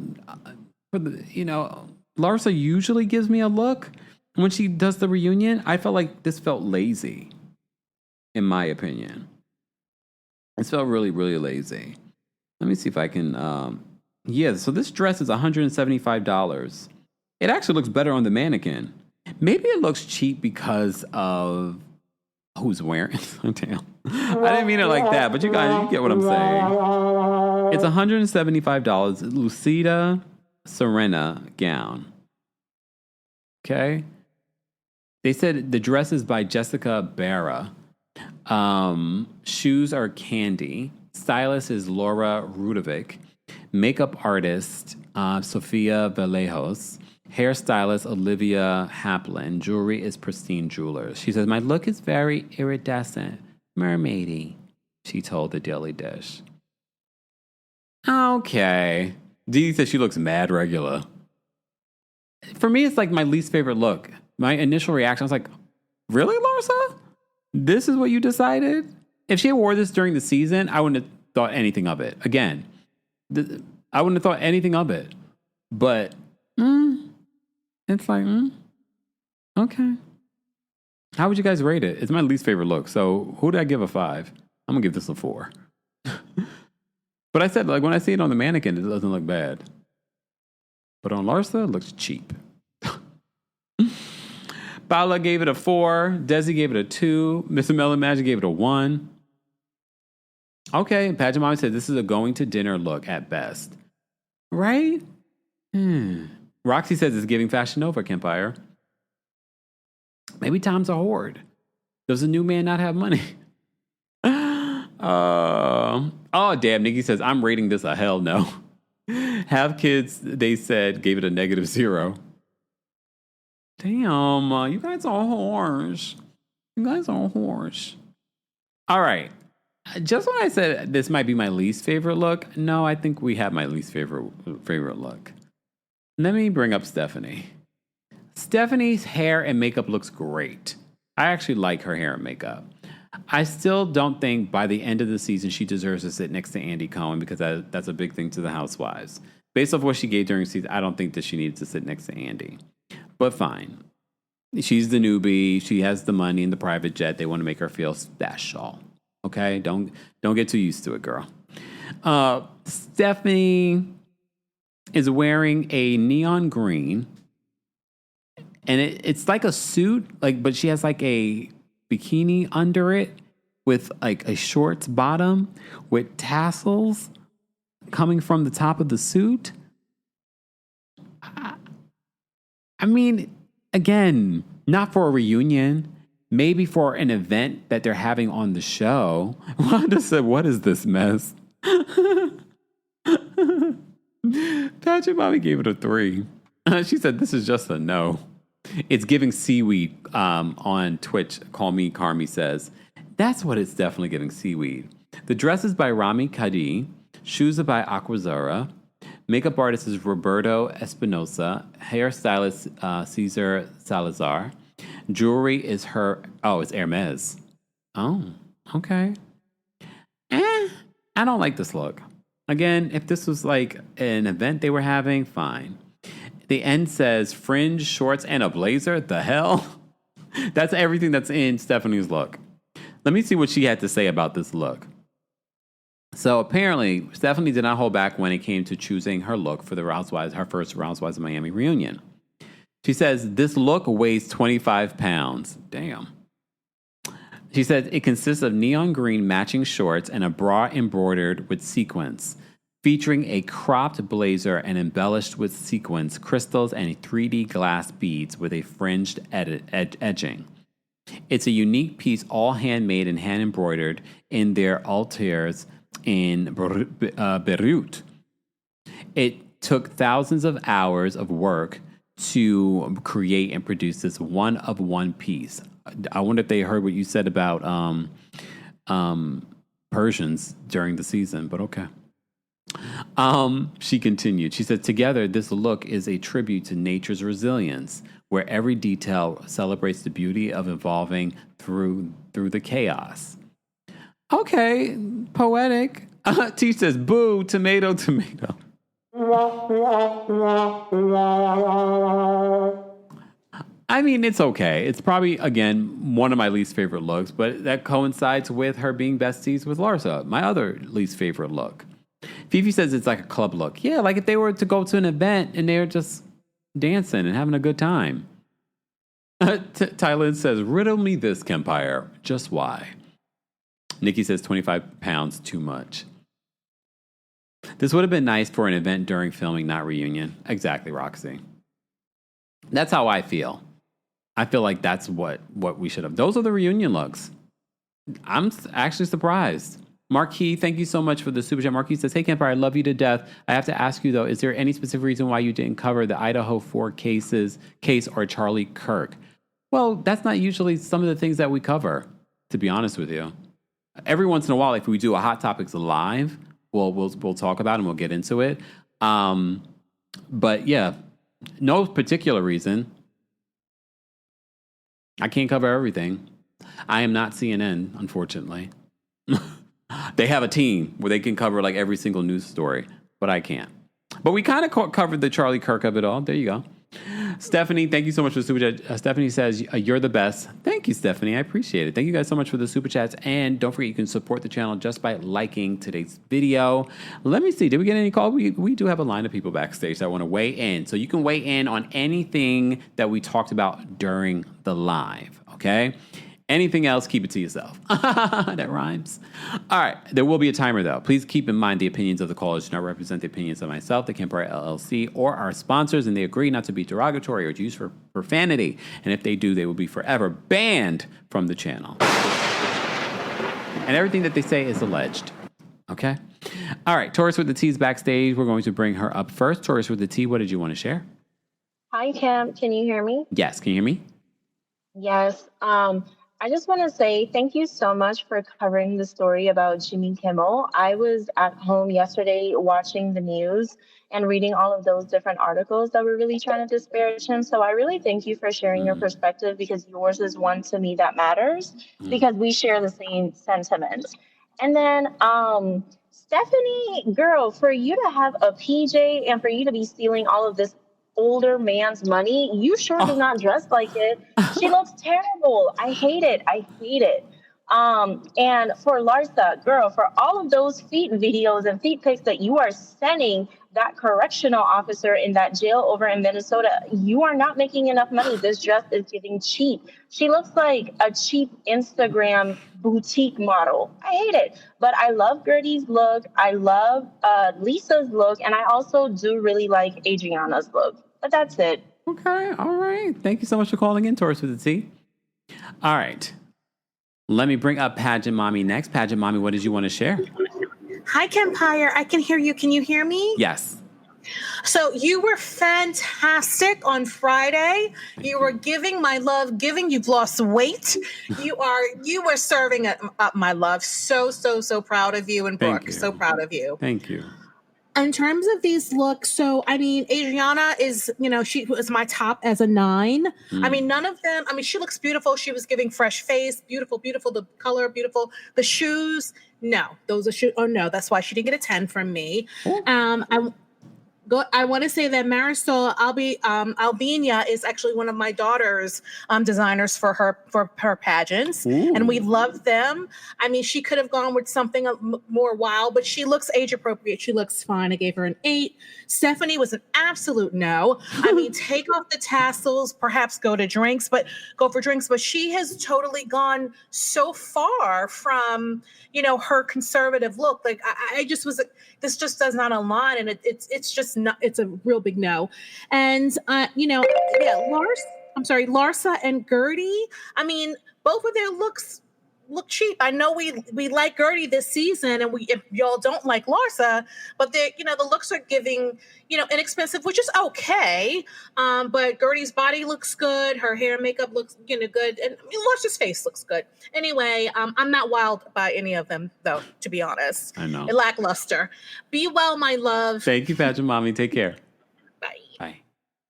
Larsa usually gives me a look. When she does the reunion, I felt like this felt lazy, in my opinion. It felt really, really lazy. Let me see if I can... so this dress is $175. It actually looks better on the mannequin. Maybe it looks cheap because of who's wearing it. Damn. I didn't mean it like that, but you guys, you get what I'm saying. It's $175. Lucida Serena gown. Okay. They said the dress is by Jessica Barra. Shoes are Candy. Stylist is Laura Rudovic. Makeup artist, Sofia Vallejos. Hairstylist, Olivia Haplin. Jewelry is Pristine Jewelers. She says, my look is very iridescent, mermaidy, she told the Daily Dish. Okay. Dee says she looks mad regular. For me, it's like my least favorite look. My initial reaction was like, really, Larsa? This is what you decided? If she had wore this during the season, I wouldn't have thought anything of it. Again, I wouldn't have thought anything of it. But it's like, okay. How would you guys rate it? It's my least favorite look. So who did I give a 5? I'm going to give this a 4. But I said, like, when I see it on the mannequin, it doesn't look bad. But on Larsa, it looks cheap. Paula gave it a 4. Desi gave it a 2. Mr. Melon Magic gave it a 1. Okay, Pageant Mommy said this is a going to dinner look at best. Right? Roxy says it's giving Fashion Nova, Kempire. Maybe times are hard. Does a new man not have money? Oh, damn. Nikki says, I'm rating this a hell no. Have kids, they said, gave it a -0. Damn, you guys are harsh. You guys are harsh. All right. Just when I said this might be my least favorite look, no, I think we have my least favorite look. Let me bring up Stephanie. Stephanie's hair and makeup looks great. I actually like her hair and makeup. I still don't think by the end of the season she deserves to sit next to Andy Cohen because that's a big thing to the Housewives. Based off what she gave during season, I don't think that she needed to sit next to Andy. But fine. She's the newbie. She has the money and the private jet. They want to make her feel special. Okay? Don't get too used to it, girl. Stephanie is wearing a neon green. And it's like a suit, but she has like a bikini under it with like a shorts bottom with tassels coming from the top of the suit. I mean, again, not for a reunion, maybe for an event that they're having on the show. Rhonda said, "What is this mess?" Patrick Mommy gave it a 3. She said, "This is just a no." It's giving seaweed on Twitch. Call Me Carmi says, "That's what it's definitely giving, seaweed." The dress is by Rami Kadi. Shoes are by Aquazara. Makeup artist is Roberto Espinosa. Hairstylist Cesar Salazar. Jewelry is it's Hermes. Oh, okay. I don't like this look. Again, if this was like an event they were having, fine. The end says fringe, shorts, and a blazer. The hell? That's everything that's in Stephanie's look. Let me see what she had to say about this look. So apparently, Stephanie did not hold back when it came to choosing her look for her first Housewives of Miami reunion. She says, "This look weighs 25 pounds. Damn. She said it consists of neon green matching shorts and a bra embroidered with sequins, featuring a cropped blazer and embellished with sequins, crystals, and 3D glass beads with a fringed edging. It's a unique piece, all handmade and hand embroidered in their ateliers in Beirut. It took thousands of hours of work to create and produce this one-of-one piece." I wonder if they heard what you said about Persians during the season, but okay. She continued. She said, "Together, this look is a tribute to nature's resilience, where every detail celebrates the beauty of evolving through the chaos." Okay, poetic. T says, "Boo, tomato, tomato." I mean, it's okay. It's probably, again, one of my least favorite looks, but that coincides with her being besties with Larsa, my other least favorite look. Fifi says it's like a club look. Yeah, like if they were to go to an event and they're just dancing and having a good time. Tylin says, "Riddle me this, Kempire. Just why?" Nikki says 25 pounds too much. This would have been nice for an event during filming, not reunion. Exactly, Roxy. That's how I feel. I feel like that's what we should have. Those are the reunion looks. I'm actually surprised. Marquis, thank you so much for the super chat. Marquis says, "Hey, Kempire, I love you to death. I have to ask you, though, is there any specific reason why you didn't cover the Idaho 4 case or Charlie Kirk?" Well, that's not usually some of the things that we cover, to be honest with you. Every once in a while, if we do a Hot Topics live, we'll talk about it and we'll get into it. But yeah, no particular reason. I can't cover everything. I am not CNN, unfortunately. They have a team where they can cover like every single news story, but I can't. But we kind of covered the Charlie Kirk of it all. There you go. Stephanie, thank you so much for the super chat. Stephanie says, "You're the best." Thank you, Stephanie. I appreciate it. Thank you guys so much for the super chats. And don't forget, you can support the channel just by liking today's video. Let me see. Did we get any calls? We do have a line of people backstage that want to weigh in. So you can weigh in on anything that we talked about during the live. Okay? Anything else, keep it to yourself. That rhymes. All right. There will be a timer, though. Please keep in mind the opinions of the callers do not represent the opinions of myself, TheKempire LLC, or our sponsors, and they agree not to be derogatory or used for profanity. And if they do, they will be forever banned from the channel. And everything that they say is alleged. Okay? All right. Taurus with the T is backstage. We're going to bring her up first. Taurus with the T, what did you want to share? Hi, Kim. Can you hear me? Yes. Can you hear me? Yes. I just want to say thank you so much for covering the story about Jimmy Kimmel. I was at home yesterday watching the news and reading all of those different articles that were really trying to disparage him. So I really thank you for sharing your perspective, because yours is one to me that matters, because we share the same sentiments. And then, Stephanie, girl, for you to have a PJ and for you to be stealing all of this older man's money, you sure do not dress like it. She looks terrible. I hate it. I hate it. And for Larsa, girl, for all of those feet videos and feet pics that you are sending that correctional officer in that jail over in Minnesota, you are not making enough money. This dress is getting cheap. She looks like a cheap Instagram boutique model. I hate it. But I love Gertie's look. I love Lisa's look. And I also do really like Adriana's look. But that's it. Okay. All right. Thank you so much for calling in, Taurus with the T. All right. Let me bring up Pageant Mommy next. Pageant Mommy, what did you want to share? Hi, Kempire. I can hear you. Can you hear me? Yes. So you were fantastic on Friday. You were giving my love, you've lost weight. You were serving up my love. So proud of you, and Brooke. So proud of you. Thank you. In terms of these looks, so, I mean, Adriana is, she was my top as a 9. I mean, none of them, she looks beautiful. She was giving fresh face, beautiful, the color, beautiful. The shoes, no, those are shoes. Oh, no, that's why she didn't get a 10 from me. I want to say that Marisol Albina is actually one of my daughter's designers for her pageants. Ooh. And we love them. I mean, she could have gone with something more wild, but she looks age appropriate. She looks fine. I gave her an 8. Stephanie was an absolute no. I mean, take off the tassels, perhaps go for drinks, but she has totally gone so far from, her conservative look. Like I just was, this just does not align, and it's just not, it's a real big no. And Larsa and Gertie, I mean, both of their looks look cheap. I know we like Gertie this season, and if y'all don't like Larsa, but they, the looks are giving, inexpensive, which is okay. But Gertie's body looks good, her hair and makeup looks, good, and Larsa's face looks good. Anyway, I'm not wild by any of them, though, to be honest. I know. Lackluster. Be well, my love. Thank you, Pageant Mommy. Take care. Bye. Bye.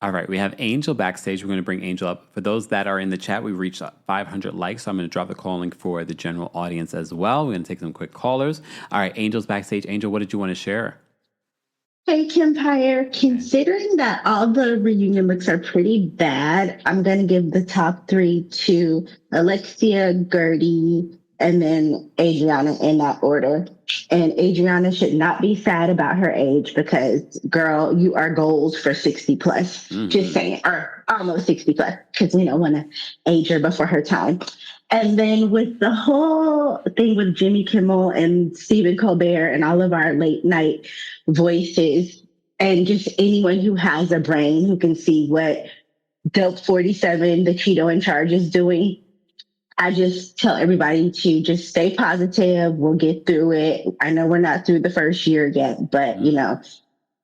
All right, we have Angel backstage. We're going to bring Angel up. For those that are in the chat, we reached 500 likes, so I'm going to drop the call link for the general audience as well. We're going to take some quick callers. All right, Angel's backstage. Angel, what did you want to share? Hey, Kempire. Considering that all the reunion looks are pretty bad, I'm going to give the top 3 to Alexia, Gertie, and then Adriana in that order. And Adriana should not be sad about her age, because, girl, you are gold for 60 plus. Mm-hmm. Just saying, or almost 60 plus, because we don't want to age her before her time. And then with the whole thing with Jimmy Kimmel and Stephen Colbert and all of our late night voices, and just anyone who has a brain who can see what Dope 47, the Cheeto in charge, is doing, I just tell everybody to just stay positive. We'll get through it. I know we're not through the first year yet, but,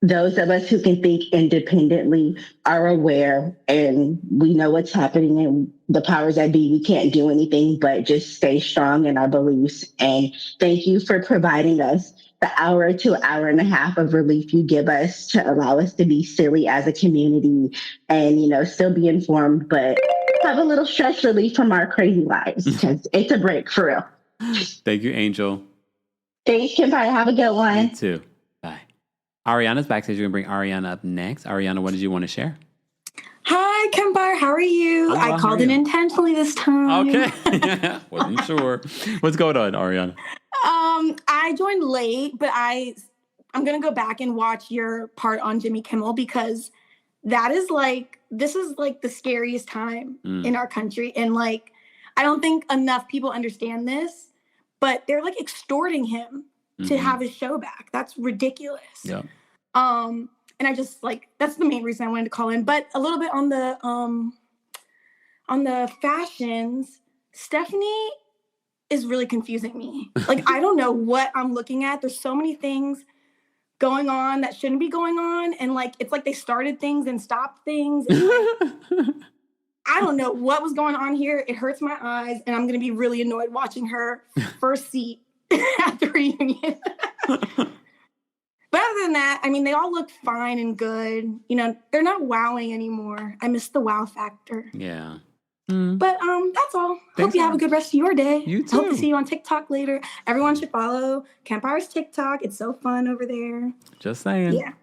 those of us who can think independently are aware, and we know what's happening, and the powers that be, we can't do anything but just stay strong in our beliefs. And thank you for providing us the hour to hour and a half of relief you give us to allow us to be silly as a community and, still be informed, but have a little stress relief from our crazy lives, because it's a break for real. Thank you, Angel. Thanks, Kempire. Have a good one. You too. Bye. Ariana's backstage. We're going to bring Ariana up next. Ariana, what did you want to share? Hi, Kempire. How are you? I called in intentionally this time. Okay. Wasn't sure. What's going on, Ariana? I joined late, but I'm going to go back and watch your part on Jimmy Kimmel, because this is the scariest time in our country. And I don't think enough people understand this, but they're extorting him to have his show back. That's ridiculous. Yeah. And I just that's the main reason I wanted to call in. But a little bit on the fashions, Stephanie is really confusing me. I don't know what I'm looking at. There's so many things going on that shouldn't be going on. And it's like they started things and stopped things. And I don't know what was going on here. It hurts my eyes, and I'm going to be really annoyed watching her first seat at the reunion. But other than that, I mean, they all look fine and good. You know, they're not wowing anymore. I miss the wow factor. Yeah. But that's all. Hope you have a good rest of your day. You too. Hope to see you on TikTok later. Everyone should follow Kempire's TikTok. It's so fun over there. Just saying. Yeah.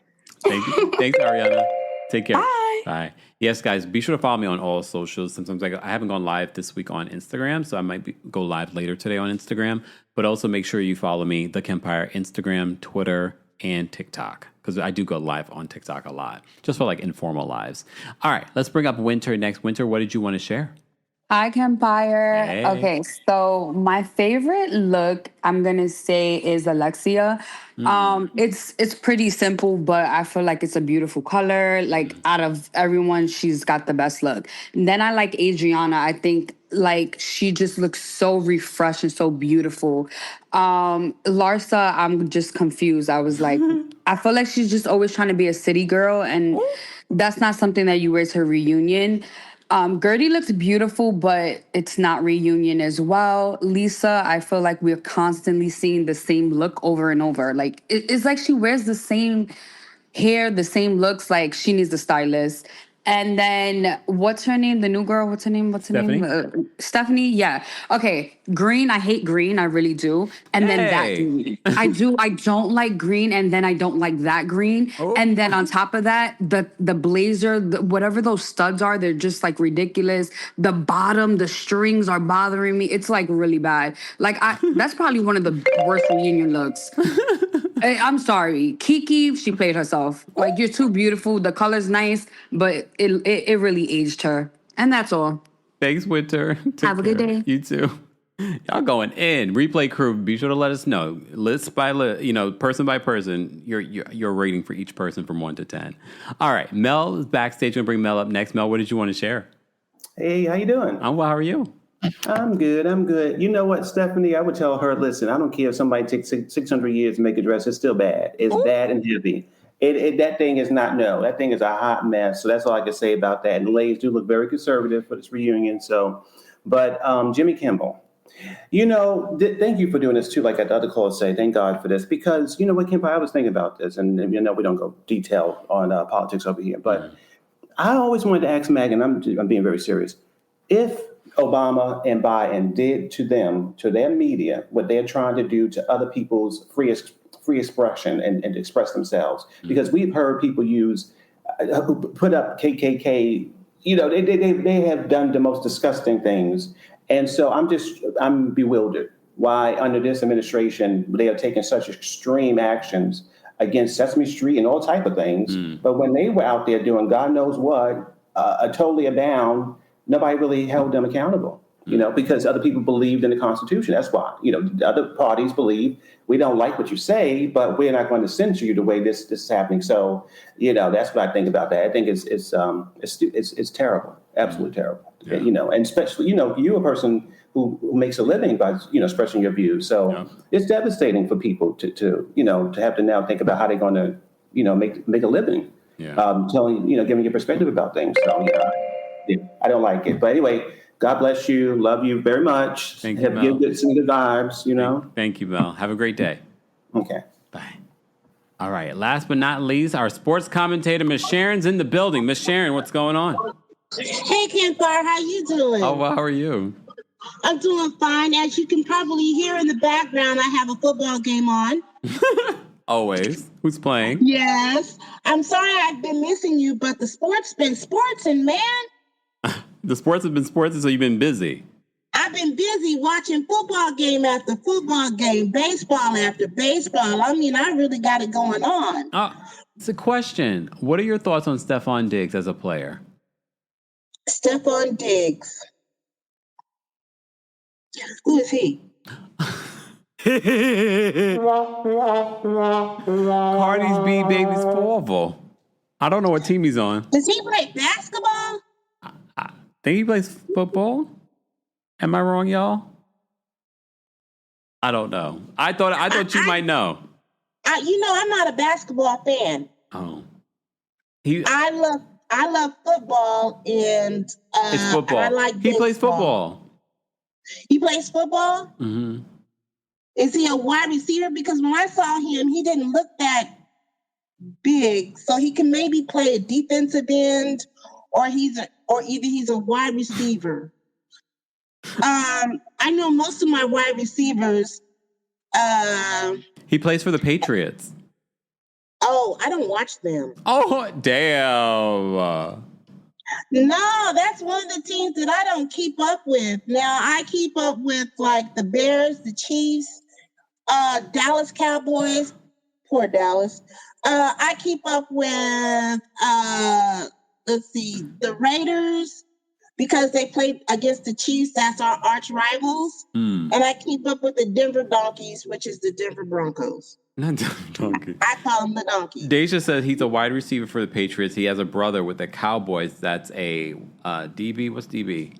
Thank you. Thanks, Ariana. Take care. Bye. Bye. Yes, guys, be sure to follow me on all socials. Sometimes I haven't gone live this week on Instagram, so I might go live later today on Instagram. But also make sure you follow me, TheKempire, Instagram, Twitter, and TikTok, because I do go live on TikTok a lot, just for like informal lives. All right, let's bring up Winter next. Winter, what did you want to share? Hi, Kempire. Hey. Okay, so my favorite look, I'm gonna say, is Alexia. It's pretty simple, but I feel like it's a beautiful color. Like out of everyone, she's got the best look. And then I like Adriana. I think like she just looks so refreshed and so beautiful. Larsa, I'm just confused. I was like, I feel like she's just always trying to be a city girl, and that's not something that you wear to a reunion. Gertie looks beautiful, but it's not reunion as well. Lisa, I feel like we're constantly seeing the same look over and over. Like it's like she wears the same hair, the same looks. Like she needs a stylist. And then what's her name? The new girl. What's her name? Name? Stephanie. Yeah. Okay. Green. I hate green. I really do. And then that green. I do. I don't like green. And then I don't like that green. And then on top of that, the blazer, whatever those studs are, they're just like ridiculous. The bottom, the strings are bothering me. It's like really bad. Like that's probably one of the worst reunion looks. I'm sorry. Kiki, she played herself. Like, you're too beautiful. The color's nice, but it really aged her. And that's all. Thanks, Winter. Have a good day. You too. Y'all going in. Replay crew, be sure to let us know. List by list, person by person, your rating for each person from 1 to 10. All right. Mel is backstage. Gonna bring Mel up next. Mel, what did you want to share? Hey, how you doing? I'm well. How are you? I'm good. You know what, Stephanie? I would tell her, listen, I don't care if somebody takes 600 years to make a dress. It's still bad. It's bad and heavy. That thing is not, that thing is a hot mess. So that's all I can say about that. And the ladies do look very conservative for this reunion. So, but Jimmy Kimmel, thank you for doing this too. Like the other callers say, thank God for this, because you know what, Kempire, I was thinking about this, and we don't go detail on politics over here, but I always wanted to ask Megan, I'm being very serious, if Obama and Biden did to their media, what they're trying to do to other people's free expression and to express themselves. Because we've heard people put up KKK, they have done the most disgusting things. And so I'm bewildered why under this administration, they are taking such extreme actions against Sesame Street and all type of things. But when they were out there doing God knows what, totally abound, nobody really held them accountable, because other people believed in the Constitution. That's why, the other parties believe we don't like what you say, but we're not going to censor you the way this is happening. So, that's what I think about that. I think it's terrible, absolutely terrible. Yeah. And especially, you're a person who makes a living by, expressing your views. So it's devastating for people to have to now think about how they're going to, make a living, giving your perspective about things. So, yeah, I don't like it. But anyway, God bless you. Love you very much. Thank you, Mel. Give some good vibes, Thank you, Mel. Have a great day. Okay. Bye. All right. Last but not least, our sports commentator, Miss Sharon's in the building. Miss Sharon, what's going on? Hey, Kempire. How you doing? Oh, well, how are you? I'm doing fine. As you can probably hear in the background, I have a football game on. Always. Who's playing? Yes. I'm sorry I've been missing you, but the sport's been sportsing, man. The sports have been sports, so you've been busy. I've been busy watching football game after football game, baseball after baseball. I mean, I really got it going on. It's a question. What are your thoughts on Stephon Diggs as a player? Stephon Diggs. Who is he? Cardi's B Baby's Fourval. I don't know what team he's on. Does he play basketball? I think he plays football. Am I wrong, y'all? I don't know. I thought you might know. I'm not a basketball fan. Oh. I love football, and It's football. I like He plays football. He plays football? Mm-hmm. Is he a wide receiver? Because when I saw him, he didn't look that big. So he can maybe play a defensive end, or either he's a wide receiver. I know most of my wide receivers. He plays for the Patriots. Oh, I don't watch them. Oh, damn. No, that's one of the teams that I don't keep up with. Now, I keep up with like the Bears, the Chiefs, Dallas Cowboys. Poor Dallas. I keep up with, the Raiders because they played against the Chiefs. That's our arch rivals. And I keep up with the Denver Donkeys, which is the Denver Broncos. Not donkey. I call them the Donkeys. Deja says he's a wide receiver for the Patriots. He has a brother with the Cowboys. That's a DB. What's DB?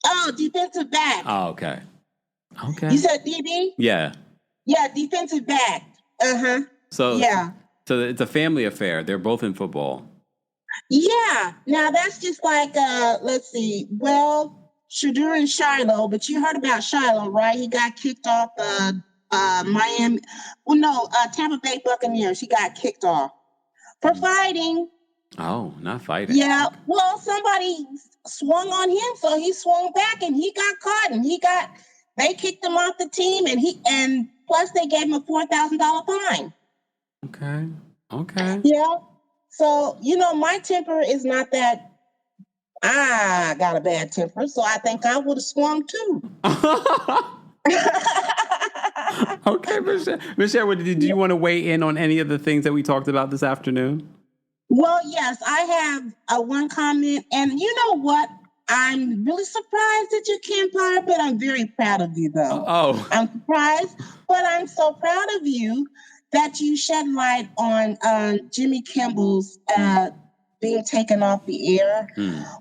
Oh, defensive back. Oh, okay. Okay. You said DB? Yeah. Yeah, defensive back. Uh-huh. So yeah. So it's a family affair. They're both in football. Yeah. Now that's just like let's see. Well, Shadur and Shiloh, but you heard about Shiloh, right? He got kicked off Miami. Well, no, Tampa Bay Buccaneers. He got kicked off for fighting. Oh, not fighting. Yeah. Well, somebody swung on him, so he swung back and he got caught, and they kicked him off the team, and plus they gave him a $4,000 fine. Okay. Yeah. So, my temper is not that. I got a bad temper, so I think I would have swung too. Okay, Michelle, did you want to weigh in on any of the things that we talked about this afternoon? Well, yes, I have one comment, and you know what? I'm really surprised at your Kempire, but I'm very proud of you, though. Oh. I'm surprised, but I'm so proud of you that you shed light on Jimmy Kimmel's being taken off the air.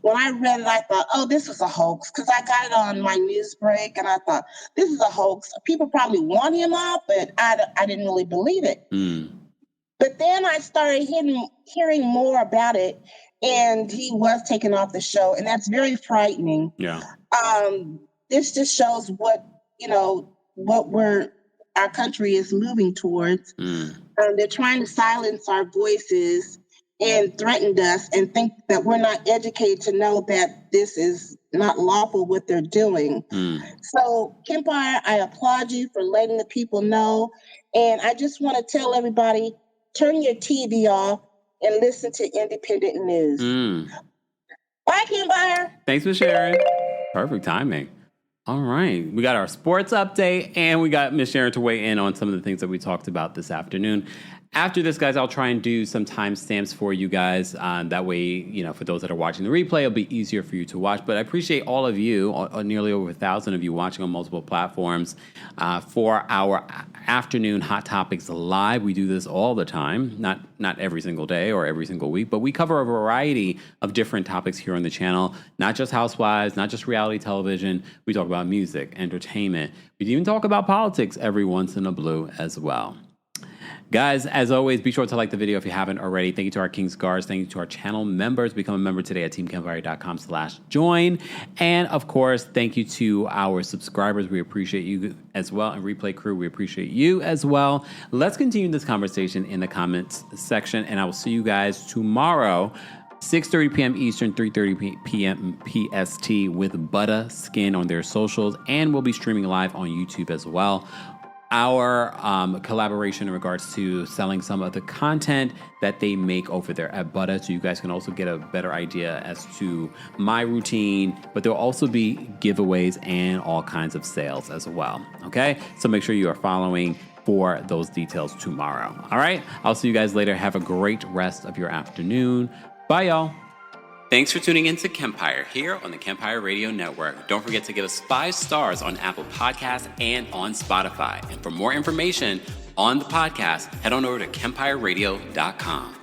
When I read it, I thought, oh, this was a hoax, because I got it on my news break, and I thought, this is a hoax. People probably want him off, but I didn't really believe it. But then I started hearing more about it, and he was taken off the show, and that's very frightening. Yeah. This just shows what our country is moving towards. They're trying to silence our voices and threatened us and think that we're not educated to know that this is not lawful what they're doing. So, Kempire, I applaud you for letting the people know. And I just want to tell everybody, turn your TV off and listen to independent news. Bye, Kempire. Thanks for sharing. Perfect timing. All right. We got our sports update, and we got Miss Sharon to weigh in on some of the things that we talked about this afternoon. After this, guys, I'll try and do some timestamps for you guys. That way, for those that are watching the replay, it'll be easier for you to watch. But I appreciate all of you, nearly over 1,000 of you watching on multiple platforms for our afternoon Hot Topics Live. We do this all the time, not every single day or every single week, but we cover a variety of different topics here on the channel, not just Housewives, not just reality television. We talk about music, entertainment. We even talk about politics every once in a blue as well. Guys, as always, be sure to like the video if you haven't already. Thank you to our King's Guards. Thank you to our channel members. Become a member today at TheKempire.com/join. And of course, thank you to our subscribers. We appreciate you as well. And Replay crew, we appreciate you as well. Let's continue this conversation in the comments section. And I will see you guys tomorrow, 6:30 p.m. Eastern, 3:30 p.m. PST with Butter Skin on their socials. And we'll be streaming live on YouTube as well. Our collaboration in regards to selling some of the content that they make over there at Butter, so you guys can also get a better idea as to my routine, but there'll also be giveaways and all kinds of sales as well, okay? So make sure you are following for those details tomorrow, all right? I'll see you guys later. Have a great rest of your afternoon. Bye, y'all. Thanks for tuning in to Kempire here on the Kempire Radio Network. Don't forget to give us 5 stars on Apple Podcasts and on Spotify. And for more information on the podcast, head on over to KempireRadio.com.